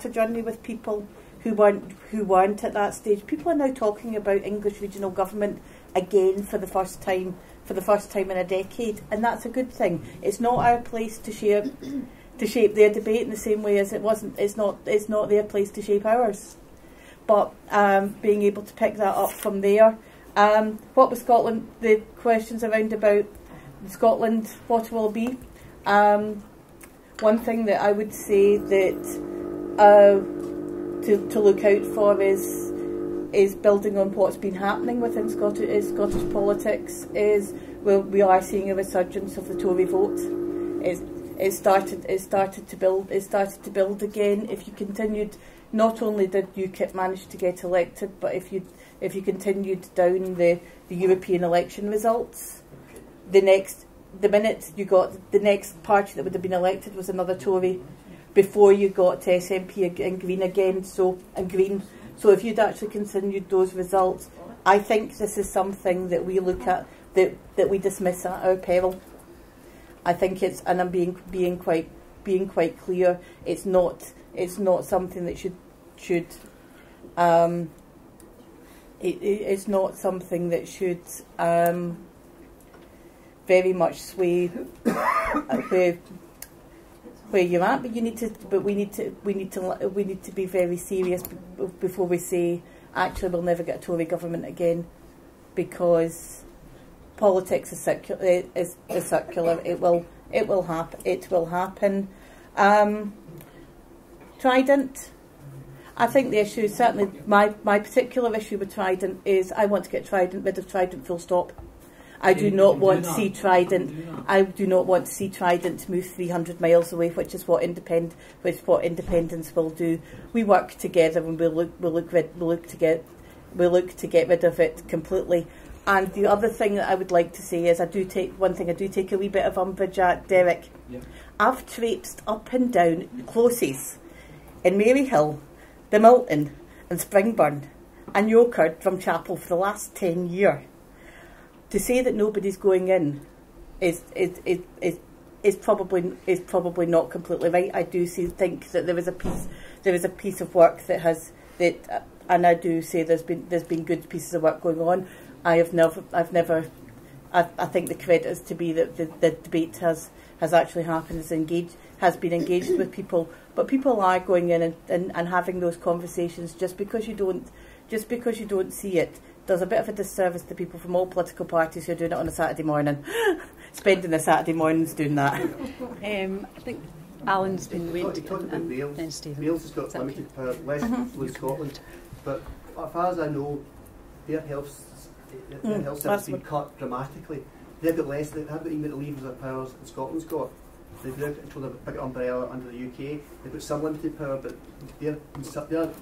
a journey with people who weren't at that stage. People are now talking about English regional government again for the first time in a decade, and that's a good thing. It's not our place to shape their debate in the same way as it wasn't. It's not their place to shape ours. But being able to pick that up from there. What was Scotland? The questions around about Scotland, what will be? One thing that I would say that to look out for is building on what's been happening within Scottish politics. We are seeing a resurgence of the Tory vote. It started to build again. If you continued, not only did UKIP manage to get elected, but if you continued down the European election results, the minute you got the next party that would have been elected was another Tory before you got to SNP and Green again. So if you'd actually continued those results, I think this is something that we look at that we dismiss at our peril. I think it's, and I'm being quite clear. It's not something that should it's not something that should very much sway where you're at. But we need to be very serious before we say actually we'll never get a Tory government again, because politics is circular. It will happen. Trident. I think the issue, certainly my particular issue with Trident, is I want to get rid of Trident full stop. I do not want to see Trident. I do not want to see Trident move 300 miles away, which is what independence will do. We work together, and we'll look to get rid of it completely. And the other thing that I would like to say is I do take a wee bit of umbrage at, Derek. Yep. I've traipsed up and down closes in Maryhill, the Milton, and Springburn, and Yokerd from Chapel for the last 10 years. To say that nobody's going in is probably not completely right. I do think that there is a piece of work and I do say there's been good pieces of work going on. I think the credit is to be that the debate has actually happened, has been engaged with people, but people are going in and having those conversations. Just because you don't see it does a bit of a disservice to people from all political parties who are doing it on a Saturday morning, spending their Saturday mornings doing that. I think Alan's been waiting. You talked about Wales. Wales has got limited power, less than Scotland, but as far as I know, their health service has been cut dramatically. They've got less. They haven't even got the levers of powers that Scotland's got. They've now controlled a big umbrella under the UK. They've got some limited power, but they're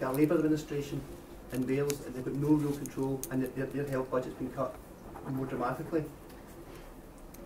a Labour administration in Wales, and they've got no real control, and their health budget's been cut more dramatically.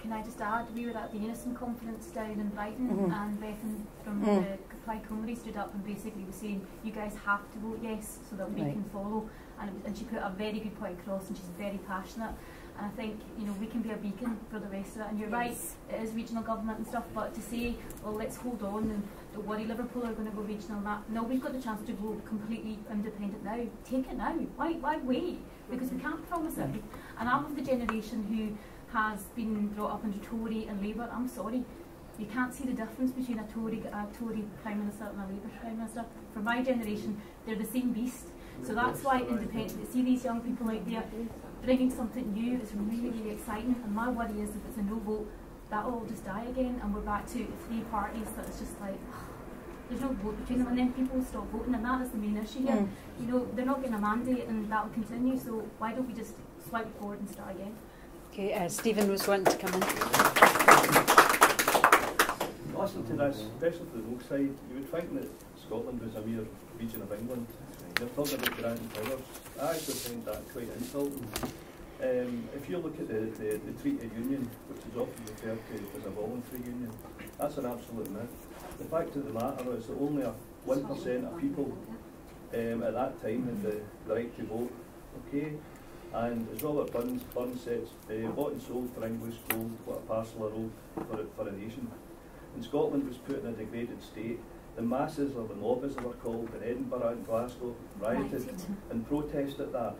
Can I just add, we were at the UNISON conference down in Brighton, and Bethan from the Plaid Cymru stood up and basically was saying, you guys have to vote yes so that we can follow, and she put a very good point across, and she's very passionate. And I think, we can be a beacon for the rest of it. And you're right, it is regional government and stuff, but to say, well, let's hold on and don't worry, Liverpool are going to go regional, no, we've got the chance to go completely independent now. Take it now. Why wait? Because we can't promise it. And I'm of the generation who has been brought up under Tory and Labour. I'm sorry. You can't see the difference between a Tory Prime Minister and a Labour Prime Minister. For my generation, they're the same beast. So that's why independent. See these young people out there bringing something new. It's really, really exciting. And my worry is if it's a no vote, that'll all just die again, and we're back to three parties that it's just like there's no vote between them, and then people will stop voting, and that is the main issue here. They're not getting a mandate, and that'll continue. So why don't we just swipe forward and start again? Okay, Stephen was wanting to come in. Listening to this, especially to the Rogue side, you would think that Scotland was a mere region of England. They're talking about grand powers. I actually find that quite insulting. If you look at the Treaty of Union, which is often referred to as a voluntary union, that's an absolute myth. The fact of the matter is that only 1% of people at that time had the right to vote. Okay? And as Robert Burns says, bought and sold for English gold, what a parcel of road for a nation. And Scotland was put in a degraded state. The masses, or the nobbies as they were called, in Edinburgh and Glasgow, rioted and protested that.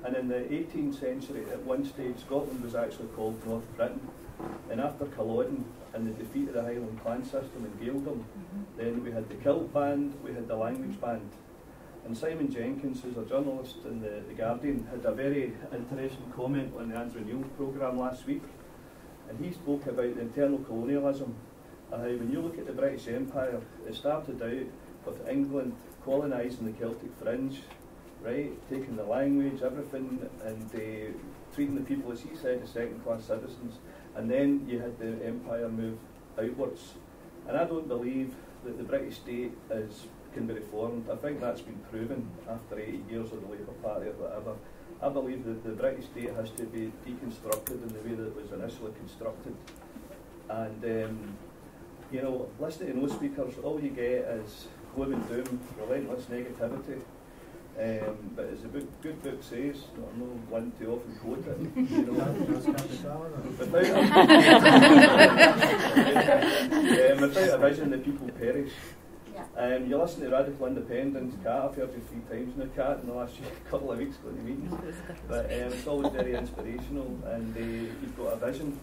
And in the 18th century, at one stage, Scotland was actually called North Britain. And after Culloden and the defeat of the Highland clan system in Gaeldom, then we had the kilt band, we had the language band. And Simon Jenkins, who's a journalist in the Guardian, had a very interesting comment on the Andrew Neil programme last week. And he spoke about the internal colonialism. How when you look at the British Empire, it started out with England colonising the Celtic fringe, right, taking the language, everything, and treating the people, as he said, as second-class citizens. And then you had the empire move outwards. And I don't believe that the British state can be reformed. I think that's been proven after 80 years of the Labour Party or whatever. I believe that the British state has to be deconstructed in the way that it was initially constructed. And listening to no speakers, all you get is gloom and doom, relentless negativity. But as the good book says, I'm not one to often quote it, without a vision, the people perish. You listen to Radical Independence, Cat, I've heard you 3 times now, Cat, in the last couple of weeks going to meetings. But it's always very inspirational, and you've got a vision,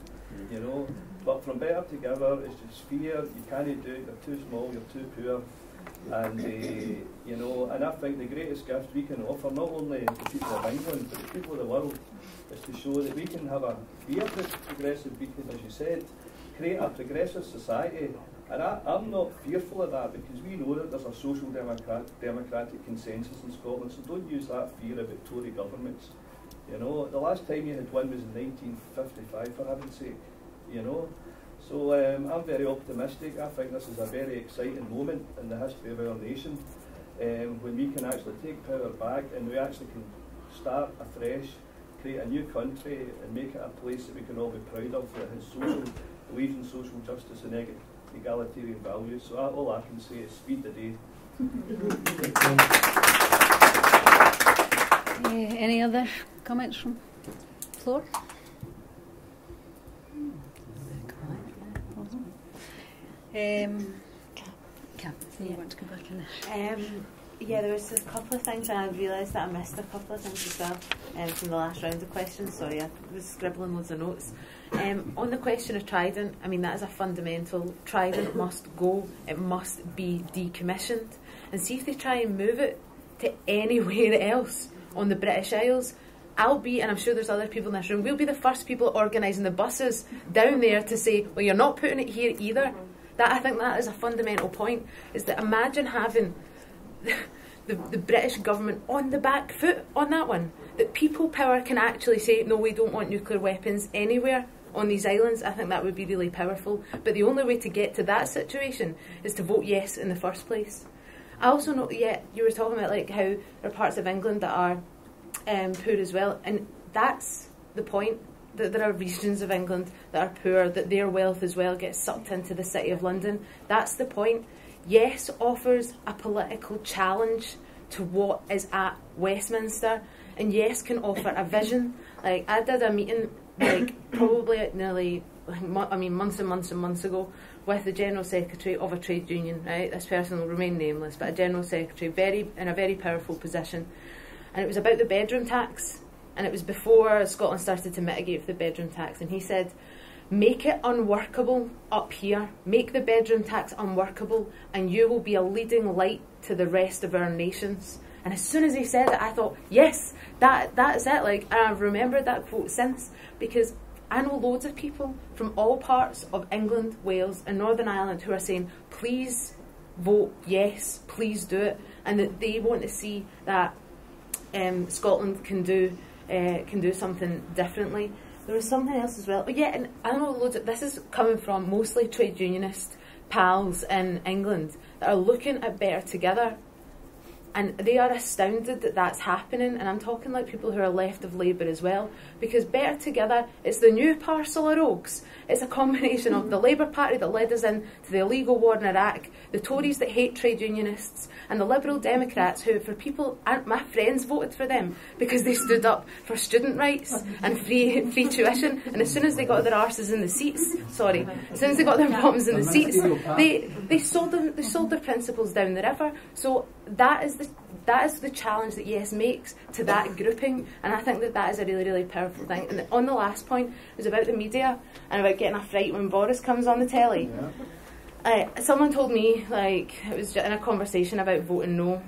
But from Better Together, it's just fear, you can't do it, you're too small, you're too poor. And and I think the greatest gift we can offer, not only the people of England, but the people of the world, is to show that we can be a progressive beacon, as you said, create a progressive society. And I'm not fearful of that, because we know that there's a social democratic consensus in Scotland, so don't use that fear about Tory governments You know, the last time you had one was in 1955, for heaven's sake. You know, so I'm very optimistic. I think this is a very exciting moment in the history of our nation, when we can actually take power back and we actually can start afresh, create a new country and make it a place that we can all be proud of, that has social, believes in social justice and egalitarian values. So all I can say is speed the day. Any other comments from the floor? Cap, you want to go back in there? Yeah, there was a couple of things, and I realised that I missed a couple of things as well from the last round of questions. Sorry, I was scribbling loads of notes. On the question of Trident, I mean, that is a fundamental. Trident must go. It must be decommissioned. And see if they try and move it to anywhere else on the British Isles. I'll be, and I'm sure there's other people in this room, we'll be the first people organising the buses down there to say, well, you're not putting it here either. I think that is a fundamental point, is that imagine having the British government on the back foot on that one, that people power can actually say, no, we don't want nuclear weapons anywhere on these islands. I think that would be really powerful. But the only way to get to that situation is to vote yes in the first place. I also know, yeah, you were talking about like how there are parts of England that are poor as well, and that's the point, that there are regions of England that are poor, that their wealth as well gets sucked into the City of London. That's the point. Yes offers a political challenge to what is at Westminster, and yes can offer a vision. Like, I did a meeting like probably nearly, months and months and months ago with the General Secretary of a trade union, right? This person will remain nameless, but a General Secretary in a very powerful position. And it was about the bedroom tax, and it was before Scotland started to mitigate for the bedroom tax, and he said, make it unworkable up here, make the bedroom tax unworkable, and you will be a leading light to the rest of our nations. And as soon as he said it, I thought, yes, that's it. Like, and I've remembered that quote since, because I know loads of people from all parts of England, Wales and Northern Ireland who are saying, please vote yes, please do it, and that they want to see that Scotland can do something differently. There was something else as well. But yeah, and I know loads of, this is coming from mostly trade unionist pals in England that are looking at Better Together, and they are astounded that that's happening. And I'm talking like people who are left of Labour as well, because Better Together is the new parcel of rogues. It's a combination of the Labour Party that led us into the illegal war in Iraq, the Tories that hate trade unionists, and the Liberal Democrats who, for people, my friends voted for them because they stood up for student rights and free tuition. And as soon as they got their arses in the seats, as soon as they got their bottoms in the seats, they sold their principles down the river. So that is the challenge that Yes makes to that grouping, and I think that is a really, really powerful thing. And on the last point, it was about the media and about getting a fright when Boris comes on the telly. Someone told me, like, it was in a conversation about voting no,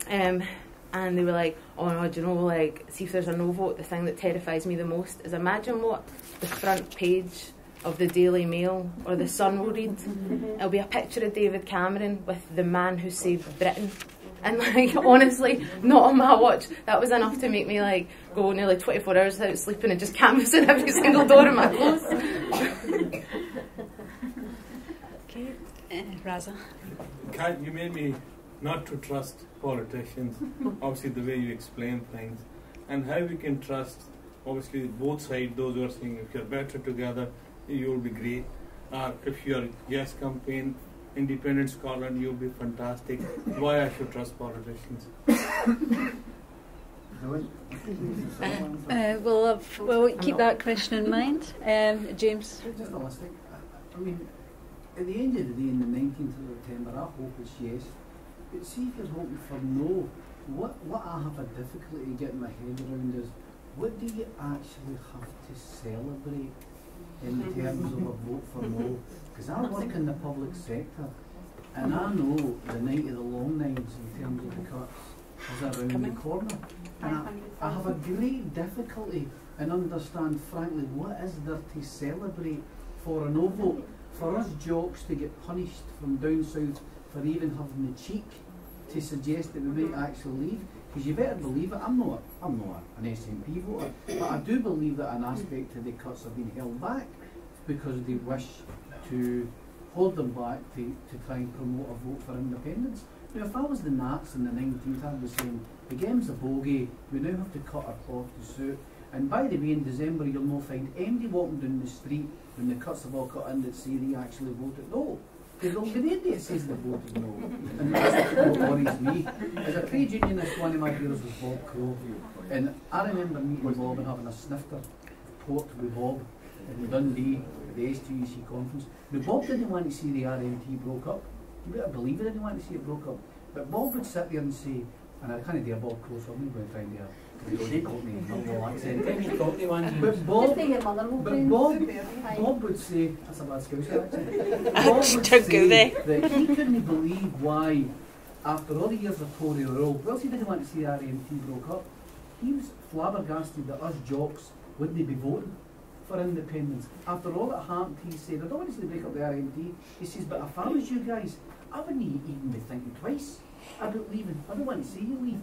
and they were like, oh no, do you know, like, see if there's a no vote, the thing that terrifies me the most is imagine what the front page of the Daily Mail or the Sun will read. It'll be a picture of David Cameron with the man who saved Britain. And like, honestly, not on my watch. That was enough to make me like go nearly 24 hours without sleeping and just canvassing every single door in my clothes. Okay, Raza. Kat, you made me not to trust politicians, obviously the way you explain things, and how we can trust, obviously, both sides, those who are saying if you're better together, you'll be great. If you're Yes campaign, Independent Scotland, you'll be fantastic. Why I should trust politicians? We'll keep that question in mind. James? Just a last thing. I mean, at the end of the day, in the 19th of September, our hope is yes. But see if you're hoping for no, what I have a difficulty getting my head around is, what do you actually have to celebrate in terms of a vote for no? Because I work in the public sector, and I know the night of the long nights in terms of the cuts is around the corner. And I have a great difficulty in understand, frankly, what is there to celebrate for a no vote? For us jocks to get punished from down south for even having the cheek to suggest that we might actually leave? Because you better believe it, I'm not an SNP voter, but I do believe that an aspect of the cuts have been held back because they wish to hold them back to try and promote a vote for independence. Now, if I was the Nats in the 19th, I was saying, the game's a bogey, we now have to cut our cloth to suit. And by the way, in December, you'll not find anybody walking down the street when the cuts have all cut in that say they actually voted no. Because there'll be nobody that says they voted no. And that's what worries me. As a trade unionist, one of my heroes was Bob Crow. And I remember meeting Bob and having a snifter port with Bob in Dundee at the STUC conference. Now, Bob didn't want to see the RMT broke up. You better believe he didn't want to see it broke up. But Bob would sit there and say, and I can't do a Bob Crow, so I'm not going to try and do a accent. But Bob would say, that's a bad Scouser accent. Bob would say that he couldn't believe why, after all the years of Tory rule, well, he didn't want to see the RMT broke up. He was flabbergasted that us jocks wouldn't be voting for independence. After all that happened, he said, I don't want to see the break up the RMT. He says, but if I was you guys, I wouldn't even be thinking twice about leaving. I don't want to see you leave.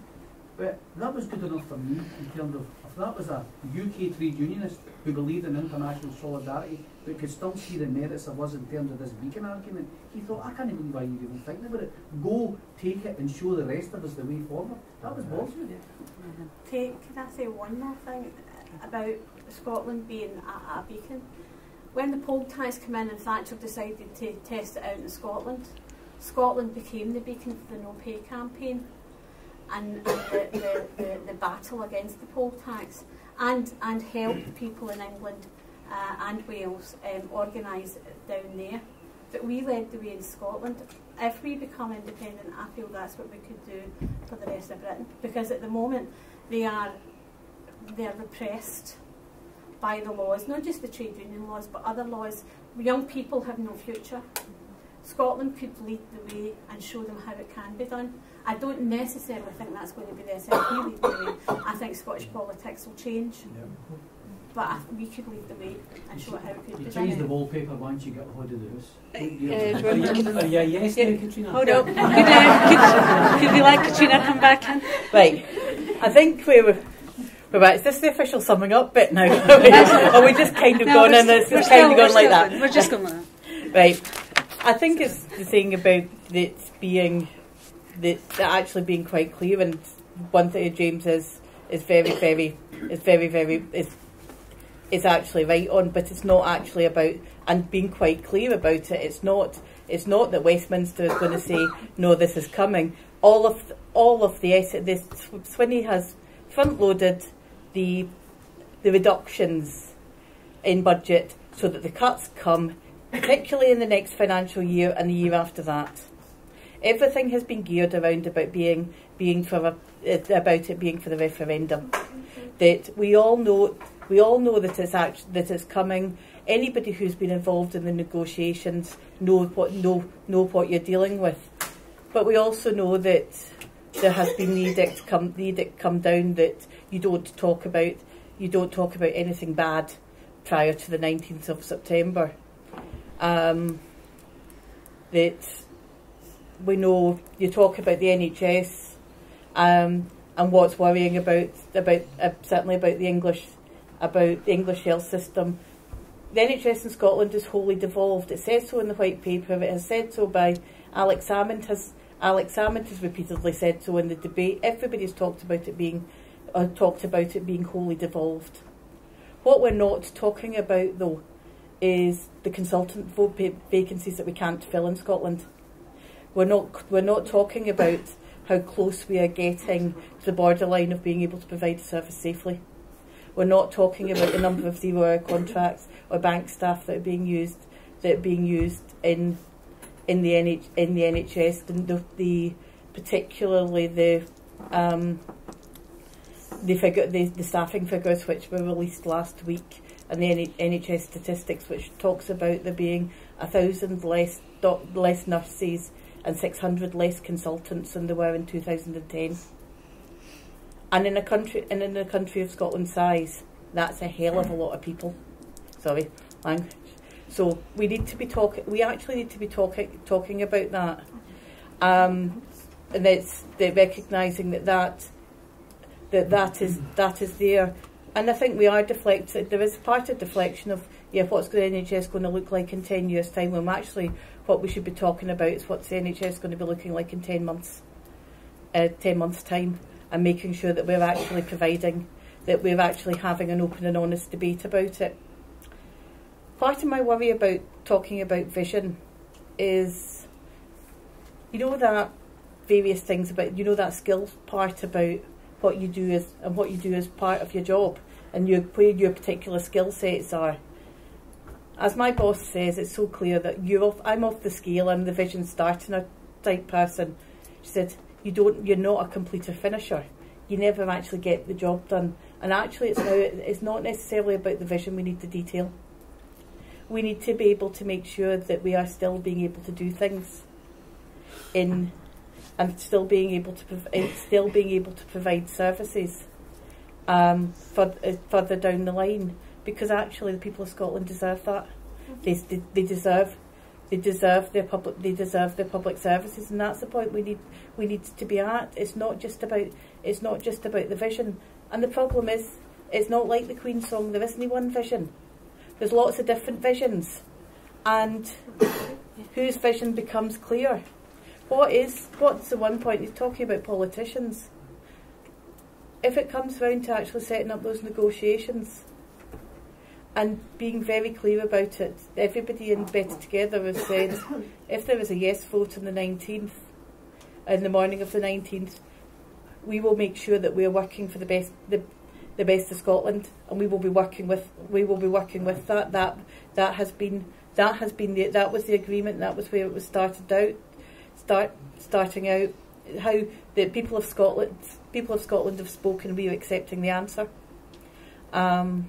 But that was good enough for me in terms of, if that was a UK trade unionist who believed in international solidarity but could still see the merits of us in terms of this beacon argument, he thought, I can't believe why you're even thinking about it. Go, take it and show the rest of us the way forward. That was Bob's view. Can I say one more thing about Scotland being a beacon? When the poll tax came in and Thatcher decided to test it out in Scotland, Scotland became the beacon for the No Pay campaign and the battle against the poll tax, and helped people in England and Wales organise down there. But we led the way in Scotland. If we become independent, I feel that's what we could do for the rest of Britain, because at the moment they're repressed by the laws, not just the trade union laws but other laws. Young people have no future. Scotland could lead the way and show them how it can be done. I don't necessarily think that's going to be the SNP lead the way. I think Scottish politics will change. But we could lead the way and show how it could be done. You change the wallpaper once you get hold of the house. Are you a yes now, Katrina? Hold up. Could we let Katrina come back in? Right. I think we're right. Is this the official summing up bit now? Or we just kind of gone in this? We're kind of gone like that. We're just going like that. Right. I think it's the thing about it being that actually being quite clear, and one thing James is very actually right on, but it's not actually about, and being quite clear about it. It's not that Westminster is going to say no, this is coming. All of this Swinney has front loaded the reductions in budget so that the cuts come, particularly in the next financial year and the year after that. Everything has been geared around about being for the referendum. That we all know that it's coming. Anybody who's been involved in the negotiations know what you're dealing with. But we also know that there has been the edict come down that you don't talk about anything bad prior to the 19th of September. That we know you talk about the NHS and what's worrying about certainly about the English health system. The NHS in Scotland is wholly devolved. It says so in the white paper. It has said so by Alex Salmond has repeatedly said so in the debate. Everybody's talked about it being wholly devolved. What we're not talking about though is the consultant vacancies that we can't fill in Scotland. We're not talking about how close we are getting to the borderline of being able to provide a service safely. We're not talking about the number of 0-hour contracts or bank staff that are being used in the NHS, and particularly the staffing figures which were released last week, and the NHS statistics, which talks about there being 1,000 less nurses and 600 less consultants than there were in 2010. And in a country of Scotland's size, that's a hell of a lot of people. Sorry, language. So we need to be talking. We actually need to be talking about that. and it's recognising that is there. And I think we are deflected. There is part of deflection of what's the NHS going to look like in 10 years' time, when actually what we should be talking about is what's the NHS going to be looking like in 10 months' time, and making sure that we're actually providing, that we're actually having an open and honest debate about it. Part of my worry about talking about vision is, that various things about, that skills part about what you do as part of your job, and where your particular skill sets are. As my boss says, it's so clear that I'm off the scale. I'm the vision starter type person. She said, you're not a completer finisher. You never actually get the job done. And actually, it's not necessarily about the vision. We need the detail. We need to be able to make sure that we are still being able to do things and still being able to provide services further down the line, because actually the people of Scotland deserve that. They deserve their public services, and that's the point we need to be at. It's not just about the vision. And the problem is, it's not like the Queen's song. There isn't one vision. There's lots of different visions, and whose vision becomes clear. What's the one point he's talking about politicians? If it comes round to actually setting up those negotiations and being very clear about it, everybody in Better Together has said, if there is a yes vote on the 19th, in the morning of the 19th, we will make sure that we are working for the best of Scotland, and we will be working with that. That was the agreement. That was where it was starting out. How the people of Scotland have spoken. We are accepting the answer, and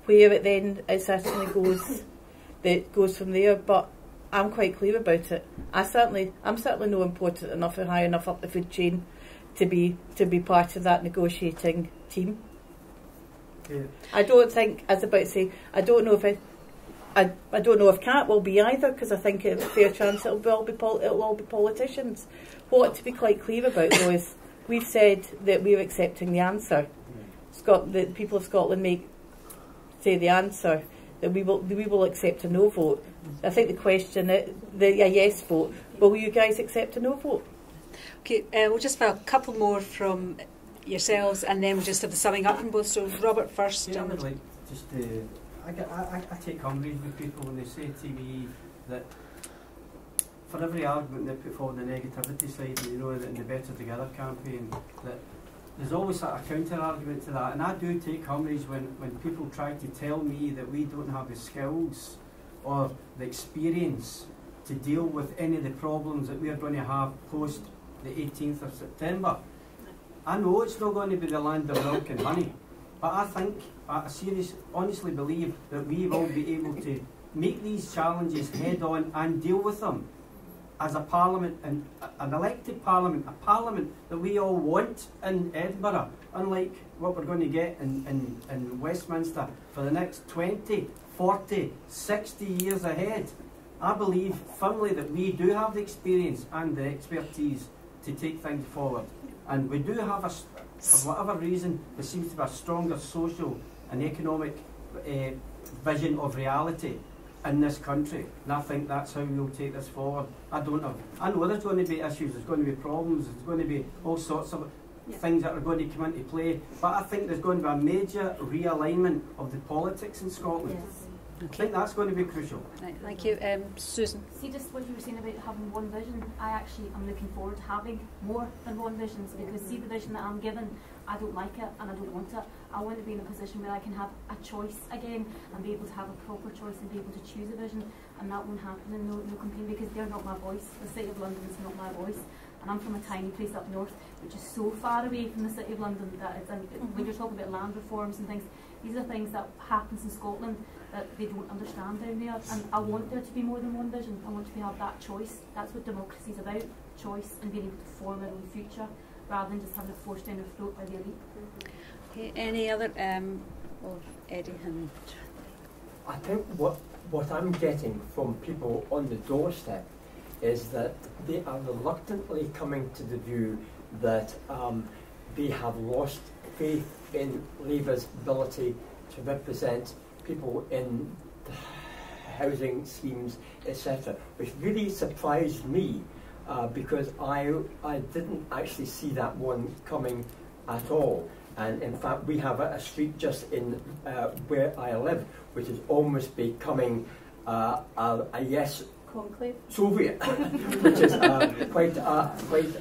where it then certainly goes from there. But I'm quite clear about it. I'm certainly not important enough or high enough up the food chain to be part of that negotiating team. Yeah. I don't think, as about to say, I don't know if Kat will be either, because I think it's a fair chance it'll all be politicians. What to be quite clear about though is, we've said that we're accepting the answer. The people of Scotland say the answer, that we will accept a no vote. I think the question, a yes vote. Will you guys accept a no vote? Okay, we'll just have a couple more from yourselves, and then we'll just have the summing up from both. So Robert first. Yeah, I would like just to. I take umbrage with people when they say to me that for every argument they put forward the negativity side, in the Better Together campaign, that there's always a counter argument to that. And I do take umbrage when people try to tell me that we don't have the skills or the experience to deal with any of the problems that we're going to have post the 18th of September. I know it's not going to be the land of milk and honey, but I honestly believe that we will be able to make these challenges head on and deal with them as a parliament, and an elected parliament, a parliament that we all want in Edinburgh, unlike what we're going to get in Westminster for the next 20, 40, 60 years ahead. I believe firmly that we do have the experience and the expertise to take things forward. And we do have, for whatever reason, there seems to be a stronger social and economic vision of reality in this country. And I think that's how we'll take this forward. I know there's going to be issues, there's going to be problems, there's going to be all sorts of things that are going to come into play. But I think there's going to be a major realignment of the politics in Scotland. Yes. Okay. I think that's going to be crucial. Right, thank you. Susan. See, just what you were saying about having one vision, I actually am looking forward to having more than one vision, because see, the vision that I'm given, I don't like it and I don't want it. I want to be in a position where I can have a choice again and be able to have a proper choice and be able to choose a vision, and that won't happen, and no complaint, because they're not my voice. The City of London is not my voice, and I'm from a tiny place up north which is so far away from the City of London that it's, and when you're talking about land reforms and things, these are things that happens in Scotland that they don't understand down there, and I want there to be more than one vision. I want to have that choice. That's what democracy is about, choice, and being able to form our own future rather than just having it forced down our throat by the elite. Okay, any other, Eddie and... I think what I'm getting from people on the doorstep is that they are reluctantly coming to the view that they have lost faith in Labour's ability to represent people in housing schemes, etc., which really surprised me because I didn't actually see that one coming at all. And in fact, we have a street just in where I live, which is almost becoming a yes conclave Soviet, which is quite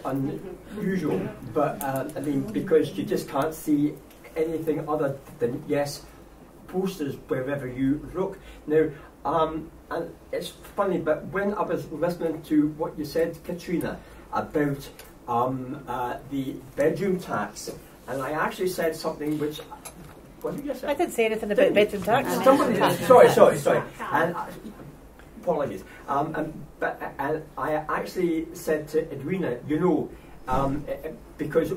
unusual. But I mean, because you just can't see anything other than yes posters wherever you look. Now, and it's funny, but when I was listening to what you said, Katrina, about the bedroom tax, and I actually said something which, what did you say? I didn't say anything about bedroom tax. Sorry. And apologies. And I actually said to Edwina, you know, because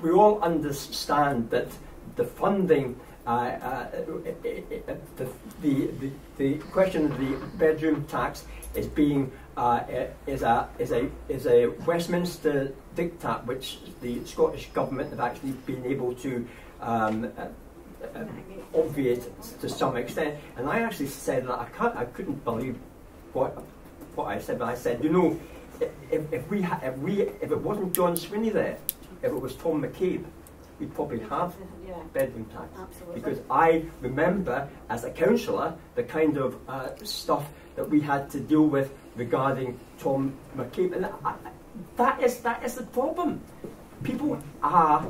we all understand that the funding, the question of the bedroom tax is being is a Westminster diktat which the Scottish government have actually been able to obviate to some extent. And I actually said that I couldn't believe what I said. But I said, you know, if it wasn't John Swinney there, if it was Tom McCabe, we'd probably have bedroom tax. Absolutely. Because I remember, as a councillor, the kind of stuff that we had to deal with regarding Tom McCabe, and that is the problem. People are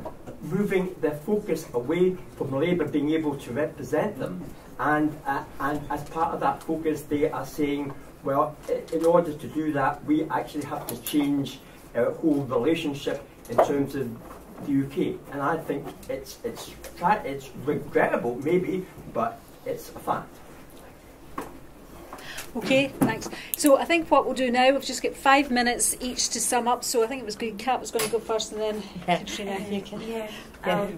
moving their focus away from Labour being able to represent them, and as part of that focus, they are saying, well, in order to do that, we actually have to change our whole relationship in terms of the UK. And I think it's regrettable, maybe, but it's a fact. Okay, thanks. So I think what we'll do now, we've just got 5 minutes each to sum up. So I think it was good. Kat was going to go first, and then Katrina, you can. Yeah. I'll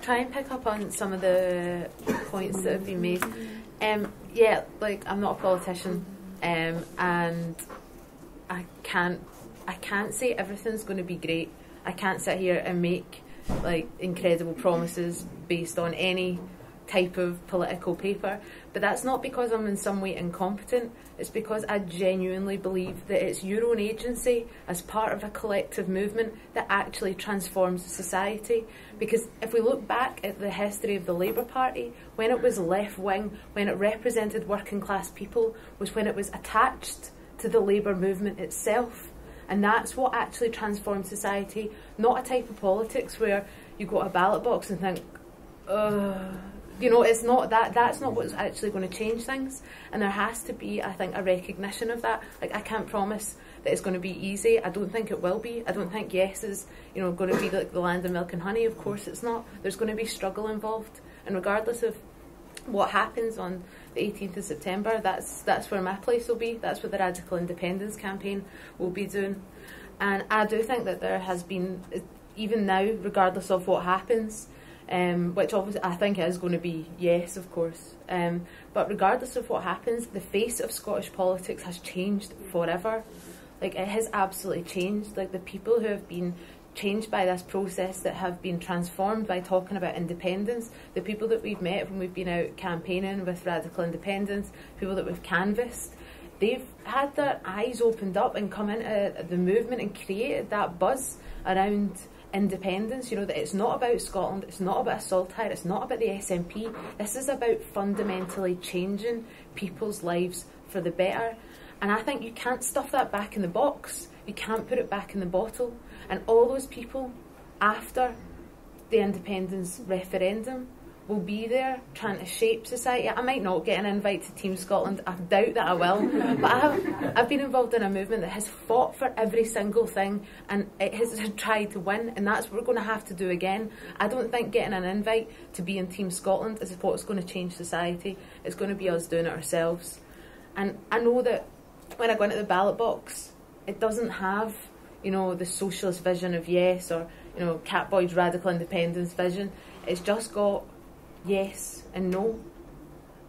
try and pick up on some of the points that have been made. Yeah, like, I'm not a politician, and I can't say everything's going to be great. I can't sit here and make like incredible promises based on any type of political paper, but that's not because I'm in some way incompetent. It's because I genuinely believe that it's your own agency as part of a collective movement that actually transforms society. Because if we look back at the history of the Labour Party, when it was left wing, when it represented working class people, was when it was attached to the Labour movement itself. And that's what actually transformed society, not a type of politics where you go to a ballot box and think, you know, it's not that. That's not what's actually going to change things. And there has to be, I think, a recognition of that. Like, I can't promise that it's going to be easy. I don't think it will be. I don't think yes is, you know, going to be like the land of milk and honey. Of course it's not. There's going to be struggle involved. And regardless of what happens on the 18th of September, that's where my place will be. That's what the Radical Independence campaign will be doing. And I do think that there has been, even now, regardless of what happens, which obviously I think is going to be yes, of course. But regardless of what happens, the face of Scottish politics has changed forever. Like, it has absolutely changed. Like, the people who have been changed by this process, that have been transformed by talking about independence, the people that we've met when we've been out campaigning with Radical Independence, people that we've canvassed, they've had their eyes opened up and come into the movement and created that buzz around independence. You know, that it's not about Scotland, it's not about a saltire, it's not about the SNP. This is about fundamentally changing people's lives for the better. And I think you can't stuff that back in the box. You can't put it back in the bottle. And all those people after the independence referendum will be there trying to shape society. I might not get an invite to Team Scotland, I doubt that I will, but I've been involved in a movement that has fought for every single thing, and it has tried to win, and that's what we're going to have to do again. I don't think getting an invite to be in Team Scotland is what's going to change society. It's going to be us doing it ourselves. And I know that when I go into the ballot box, it doesn't have, you know, the socialist vision of yes, or, you know, Cat Boyd's Radical Independence vision. It's just got yes and no.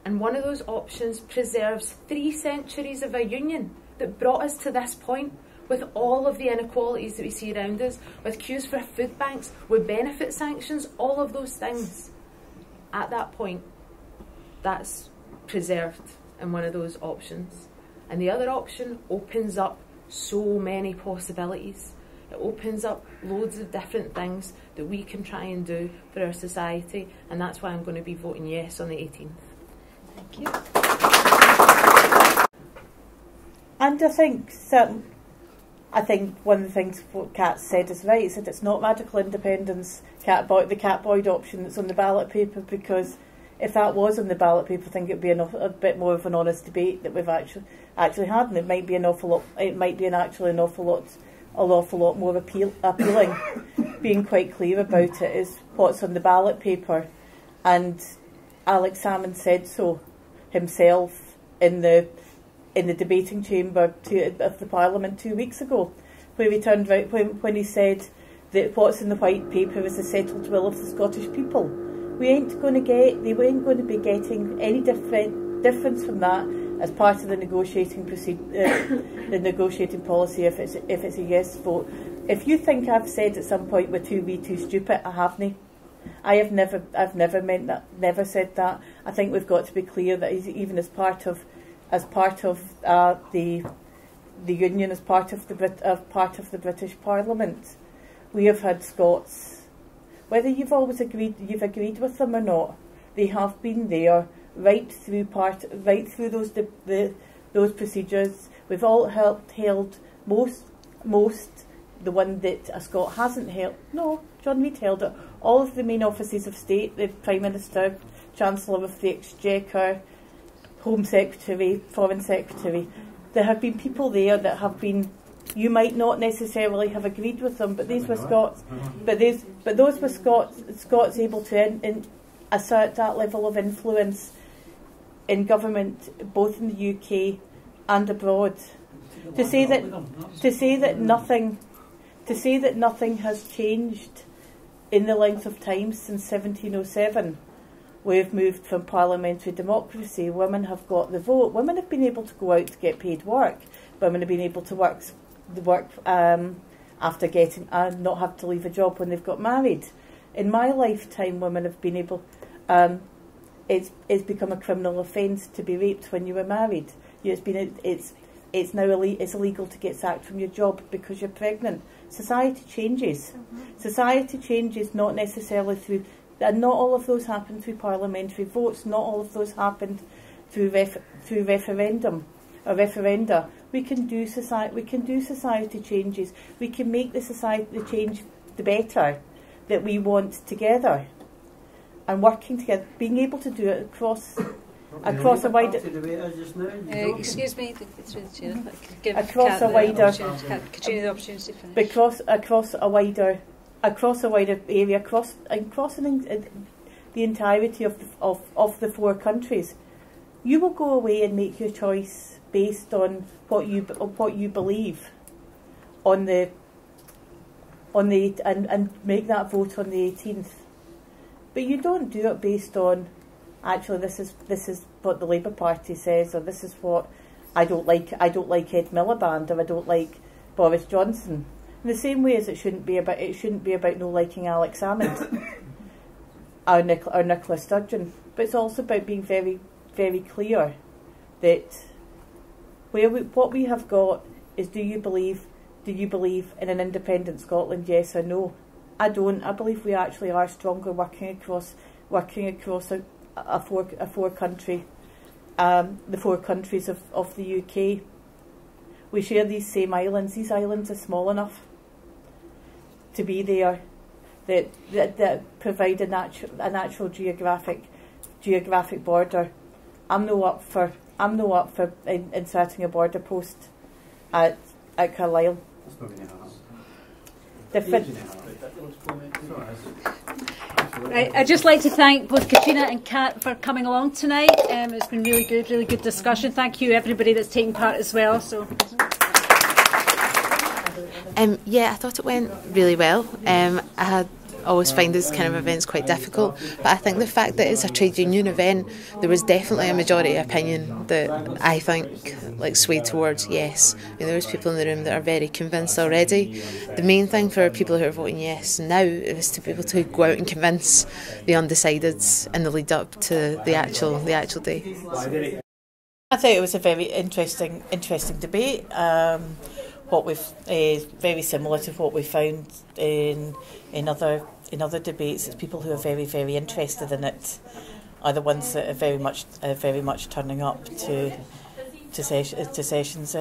And one of those options preserves 3 centuries of a union that brought us to this point, with all of the inequalities that we see around us, with queues for food banks, with benefit sanctions, all of those things, at that point, that's preserved in one of those options. And the other option opens up so many possibilities. It opens up loads of different things that we can try and do for our society, and that's why I'm going to be voting yes on the 18th. Thank you. And I think one of the things what Kat said is right, is that it's not radical independence, the Cat Boyd option that's on the ballot paper, because if that was on the ballot paper, I think it would be a bit more of an honest debate that we've actually had, and it might be an awful lot. It might be an awful lot more appealing. Being quite clear about it is what's on the ballot paper, and Alex Salmond said so himself in the debating chamber of the Parliament 2 weeks ago, where he turned right when he said that what's in the white paper is the settled will of the Scottish people. They weren't going to be getting any difference from that as part of the negotiating the negotiating policy if it's a yes vote. If you think I've said at some point we're too stupid, I haven't. I've never meant that, never said that. I think we've got to be clear that even as part of the Union, as part of the British Parliament, we have had Scots. Whether you've agreed with them or not, they have been there right through those procedures. We've all held most. The one that a Scot hasn't held. No, John Reid held it. All of the main offices of state: the Prime Minister, Chancellor of the Exchequer, Home Secretary, Foreign Secretary. There have been people there that have been. You might not necessarily have agreed with them, but these were Scots. But those were Scots able to assert that level of influence in government, both in the UK and abroad. To say that nothing has changed in the length of time since 1707. We've moved from parliamentary democracy. Women have got the vote. Women have been able to go out to get paid work. Women have been able to work after getting not have to leave a job when they've got married. In my lifetime, women have been able. It's become a criminal offence to be raped when you were married. It's now illegal to get sacked from your job because you're pregnant. Society changes. Society changes not necessarily through. And not all of those happen through parliamentary votes. Not all of those happened through referendum or referenda. We can do society changes. We can make the change the better that we want together, and working together, being able to do it across a wider. Excuse me, give across a wider. Katrina the opportunity to finish. Because across a wider area, across the entirety of the 4 countries, you will go away and make your choice based on what you believe and make that vote on the 18th. But you don't do it based on actually this is what the Labour Party says, or this is what I don't like Ed Miliband, or I don't like Boris Johnson. In the same way as it shouldn't be about no liking Alex Salmond or Nicola Sturgeon, but it's also about being very, very clear that what we have got is: do you believe in an independent Scotland? Yes or no? I don't. I believe we actually are stronger working across a four country, the 4 countries of the UK. We share these same islands. These islands are small enough to be there, that provide a natural geographic border. I'm no up for inserting a border post at Carlisle. Right, I'd just like to thank both Katrina and Kat for coming along tonight. It's been really good discussion. Thank you everybody that's taken part as well. So. Yeah, I thought it went really well. I had always find these kind of events quite difficult, but I think the fact that it's a trade union event, there was definitely a majority opinion that I think like swayed towards yes. I mean, there was people in the room that are very convinced already. The main thing for people who are voting yes now is to be able to go out and convince the undecideds in the lead up to the actual day. I think it was a very interesting debate. What we've very similar to what we found in other debates. It's people who are very, very interested in it are the ones that are very much turning up to sessions.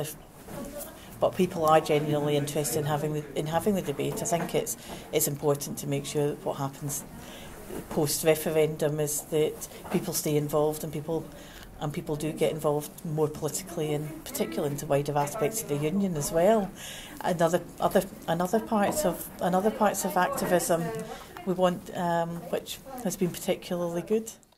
But people are genuinely interested in having the debate. I think it's important to make sure that what happens post referendum is that people stay involved and people do get involved more politically, and particularly into wider aspects of the union as well. And other parts of activism we want, which has been particularly good.